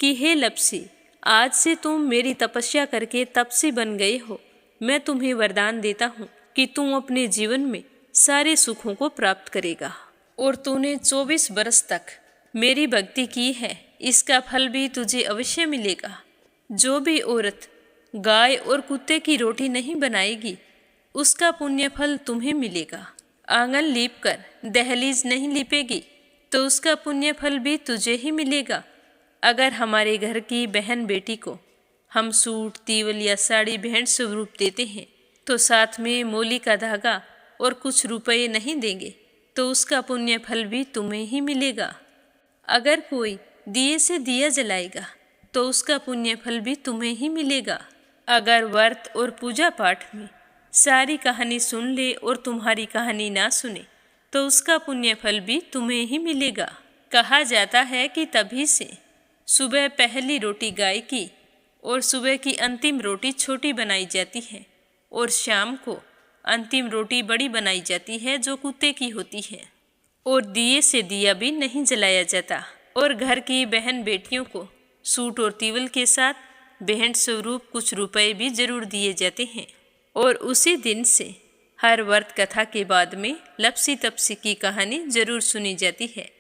S1: कि हे लप्सी, आज से तुम मेरी तपस्या करके तपसी बन गए हो। मैं तुम्हें वरदान देता हूँ कि तुम अपने जीवन में सारे सुखों को प्राप्त करेगा, और तूने 24 बरस तक मेरी भक्ति की है, इसका फल भी तुझे अवश्य मिलेगा। जो भी औरत गाय और कुत्ते की रोटी नहीं बनाएगी, उसका पुण्य फल तुम्हें मिलेगा। आंगन लीप कर दहलीज नहीं लीपेगी तो उसका पुण्य फल भी तुझे ही मिलेगा। अगर हमारे घर की बहन बेटी को हम सूट, तीवल या साड़ी भेंट स्वरूप देते हैं तो साथ में मोली का धागा और कुछ रुपए नहीं देंगे तो उसका पुण्य फल भी तुम्हें ही मिलेगा। अगर कोई दिए से दिया जलाएगा तो उसका पुण्य फल भी तुम्हें ही मिलेगा। अगर व्रत और पूजा पाठ में सारी कहानी सुन ले और तुम्हारी कहानी ना सुने तो उसका पुण्य फल भी तुम्हें ही मिलेगा। कहा जाता है कि तभी से सुबह पहली रोटी गाय की और सुबह की अंतिम रोटी छोटी बनाई जाती है, और शाम को अंतिम रोटी बड़ी बनाई जाती है जो कुत्ते की होती है, और दिए से दिया भी नहीं जलाया जाता। और घर की बहन बेटियों को सूट और तीवल के साथ भेंट स्वरूप कुछ रुपए भी जरूर दिए जाते हैं। और उसी दिन से हर व्रत कथा के बाद में लप्सी तपसी की कहानी जरूर सुनी जाती है,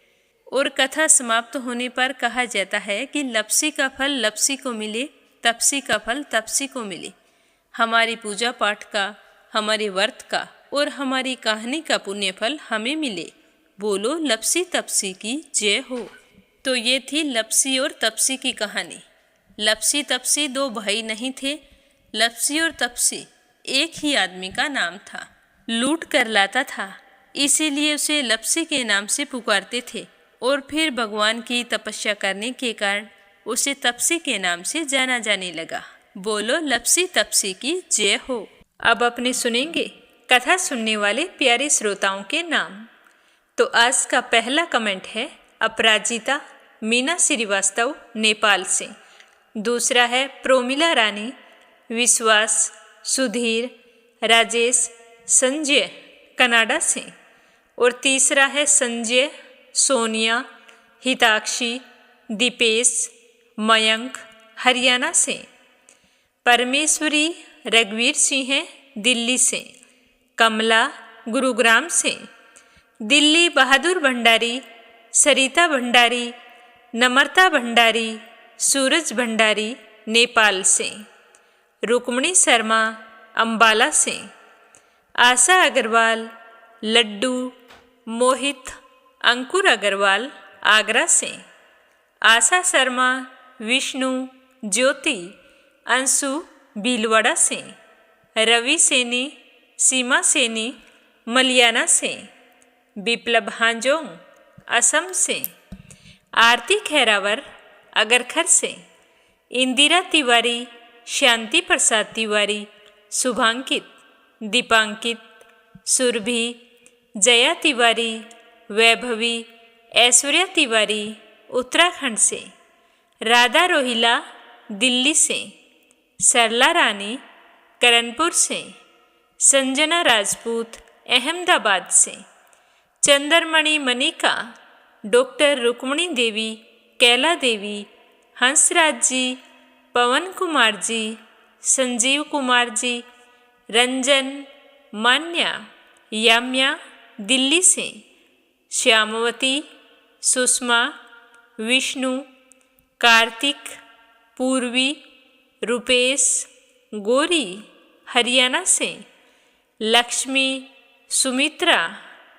S1: और कथा समाप्त होने पर कहा जाता है कि लप्सी का फल लप्सी को मिले, तपसी का फल तपसी को मिले। हमारी पूजा पाठ का, हमारे व्रत का और हमारी कहानी का पुण्य फल हमें मिले। बोलो लप्सी तपसी की जय हो। तो ये थी लप्सी और तपसी की कहानी। लप्सी तपसी 2 भाई नहीं थे। लप्सी और तपसी एक ही आदमी का नाम था। लूट कर लाता था, इसीलिए उसे लप्सी के नाम से पुकारते थे, और फिर भगवान की तपस्या करने के कारण उसे तपसी के नाम से जाना जाने लगा। बोलो लप्सी तपसी की जय हो। अब अपने सुनेंगे कथा सुनने वाले प्यारे श्रोताओं के नाम। तो आज का पहला कमेंट है अपराजिता मीना श्रीवास्तव नेपाल से। दूसरा है प्रोमिला रानी, विश्वास, सुधीर, राजेश, संजय कनाडा से। और तीसरा है संजय, सोनिया, हिताक्षी, दीपेश, मयंक हरियाणा से। परमेश्वरी रघुवीर सिंह है दिल्ली से। कमला गुरुग्राम से। दिल्ली बहादुर भंडारी, सरिता भंडारी, नम्रता भंडारी, सूरज भंडारी नेपाल से। रुक्मणी शर्मा अंबाला से। आशा अग्रवाल, लड्डू, मोहित, अंकुर अग्रवाल आगरा से। आशा शर्मा, विष्णु, ज्योति, अंशु भीलवाड़ा से। रवि सैनी, सीमा सैनी मलियाना से। विप्लव हांजोंग असम से। आरती खैरावर अगरखर से। इंदिरा तिवारी, शांति प्रसाद तिवारी, शुभांकित, दीपांकित, सुरभि, जया तिवारी, वैभवी, ऐश्वर्या तिवारी, उत्तराखंड से, राधा रोहिला दिल्ली से, सरला रानी करणपुर से, संजना राजपूत अहमदाबाद से, चंद्रमणि मनिका, डॉक्टर रुक्मणी देवी, कैला देवी, हंसराज जी, पवन कुमार जी, संजीव कुमार जी, रंजन, मान्या, याम्या दिल्ली से, श्यामवती, सुषमा, विष्णु, कार्तिक, पूर्वी, रुपेश, गोरी हरियाणा से, लक्ष्मी, सुमित्रा,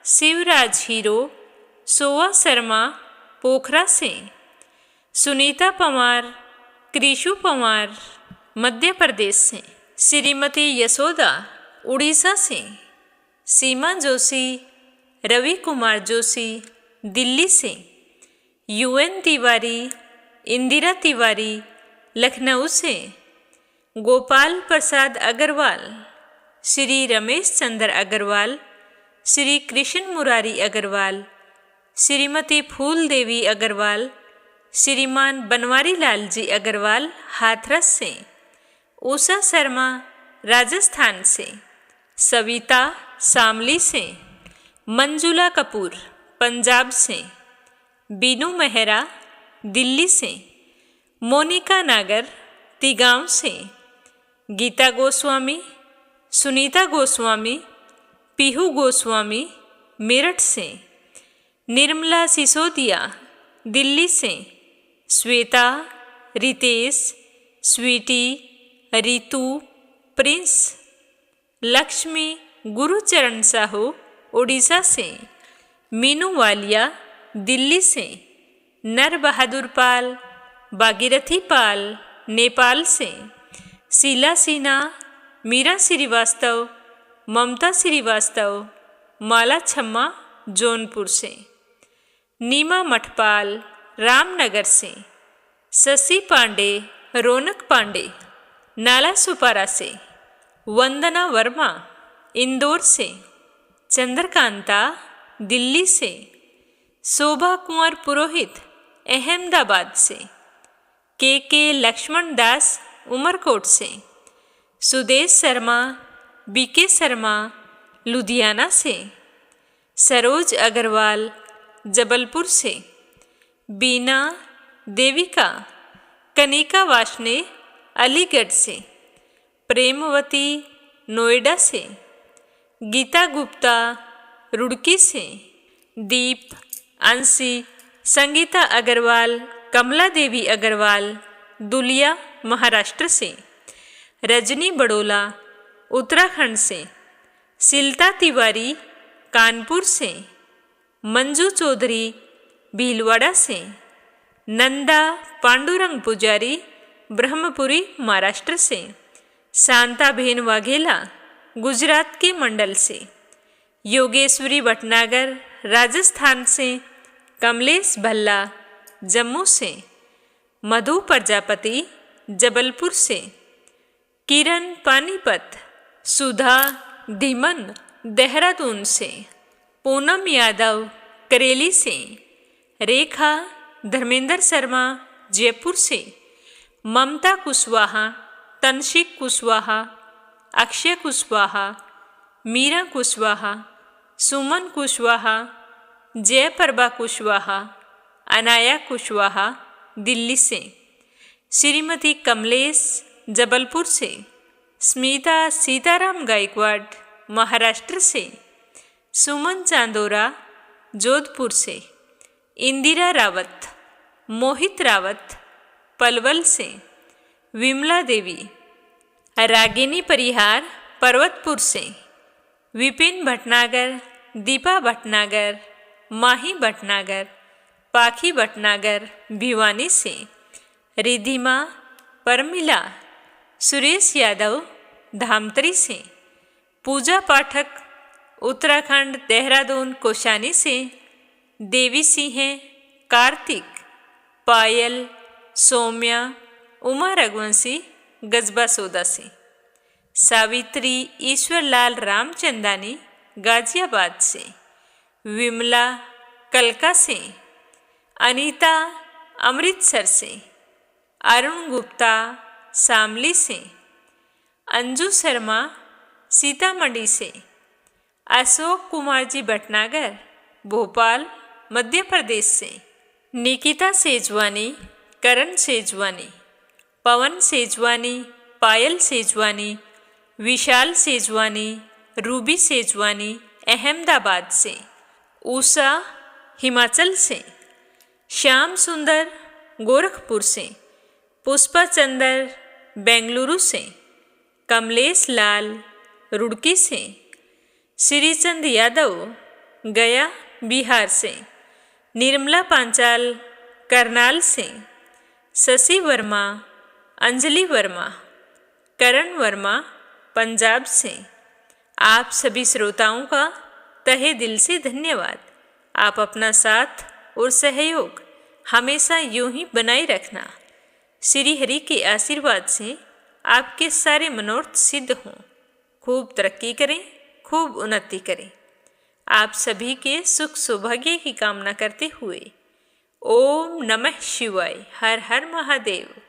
S1: शिवराज हीरो, सोवा शर्मा पोखरा से, सुनीता पवार, कृषु पवार मध्य प्रदेश से, श्रीमती यशोदा उड़ीसा से, सीमा जोशी, रवि कुमार जोशी दिल्ली से, यूएन तिवारी, इंदिरा तिवारी लखनऊ से, गोपाल प्रसाद अग्रवाल, श्री रमेश चंद्र अग्रवाल, श्री कृष्ण मुरारी अग्रवाल, श्रीमती फूल देवी अग्रवाल, श्रीमान बनवारी लाल जी अग्रवाल हाथरस से, उषा शर्मा राजस्थान से, सविता शामली से, मंजुला कपूर पंजाब से, बीनू मेहरा दिल्ली से, मोनिका नागर तिगांव से, गीता गोस्वामी, सुनीता गोस्वामी, पीहू गोस्वामी मेरठ से, निर्मला सिसोदिया दिल्ली से, श्वेता, रितेश, स्वीटी, रितु, प्रिंस, लक्ष्मी गुरुचरण साहू उड़ीसा से, मीनू वालिया दिल्ली से, नर बहादुर पाल, भागीरथी पाल नेपाल से, शीला सिन्हा, मीरा श्रीवास्तव, ममता श्रीवास्तव, माला छम्मा जौनपुर से, नीमा मठपाल रामनगर से, शशि पांडे, रौनक पांडे नाला सुपारा से, वंदना वर्मा इंदौर से, चंद्रकांता दिल्ली से, शोभा कुंवर पुरोहित अहमदाबाद से, के लक्ष्मण दास उमरकोट से, सुदेश शर्मा, बीके शर्मा लुधियाना से, सरोज अग्रवाल जबलपुर से, बीना, देविका, कनिका वाशने अलीगढ़ से, प्रेमवती नोएडा से, गीता गुप्ता रुड़की से, दीप, अंशी, संगीता अग्रवाल, कमला देवी अग्रवाल दुलिया महाराष्ट्र से, रजनी बड़ोला उत्तराखंड से, शिल्ता तिवारी कानपुर से, मंजू चौधरी भीलवाड़ा से, नंदा पांडुरंग पुजारी ब्रह्मपुरी महाराष्ट्र से, शांताबेन वाघेला गुजरात के मंडल से, योगेश्वरी भटनागर राजस्थान से, कमलेश भल्ला जम्मू से, मधु प्रजापति जबलपुर से, किरण पानीपत, सुधा धीमन देहरादून से, पूनम यादव करेली से, रेखा धर्मेंद्र शर्मा जयपुर से, ममता कुशवाहा, तनशिक कुशवाहा, अक्षय कुशवाहा, मीरा कुशवाहा, सुमन कुशवाहा, जयप्रभा कुशवाहा, अनाया कुशवाहा दिल्ली से, श्रीमती कमलेश जबलपुर से, स्मिता सीताराम गायकवाड़ महाराष्ट्र से, सुमन चांदोरा जोधपुर से, इंदिरा रावत, मोहित रावत पलवल से, विमला देवी, रागिनी परिहार पर्वतपुर से, विपिन भटनागर, दीपा भटनागर, माही भटनागर, पाखी भटनागर भिवानी से, रिधिमा, परमिला, सुरेश यादव धामतरी से, पूजा पाठक उत्तराखंड देहरादून कोशानी से, देवी सिंह, कार्तिक, पायल, सौम्या, उमा रघुवंशी गजबा सौदा से, सावित्री ईश्वरलाल रामचंदानी गाजियाबाद से, विमला कलका से, अनीता अमृतसर से, अरुण गुप्ता शामली से, अंजू शर्मा सीतामढ़ी से, अशोक कुमार जी भटनागर भोपाल मध्य प्रदेश से, निकिता सेजवानी, करण सेजवानी, पवन सेजवानी, पायल सेजवानी, विशाल सेजवानी, रूबी सेजवानी अहमदाबाद से, उषा हिमाचल से, श्याम सुंदर गोरखपुर से, पुष्पा चंदर बेंगलुरु से, कमलेश लाल रुड़की से, श्रीचंद यादव गया बिहार से, निर्मला पांचाल करनाल से, शशि वर्मा, अंजलि वर्मा, करण वर्मा पंजाब से। आप सभी श्रोताओं का तहे दिल से धन्यवाद। आप अपना साथ और सहयोग हमेशा यूं ही बनाए रखना। श्री हरि के आशीर्वाद से आपके सारे मनोरथ सिद्ध हों। खूब तरक्की करें, खूब उन्नति करें। आप सभी के सुख सौभाग्य की कामना करते हुए ओम नमः शिवाय, हर हर महादेव।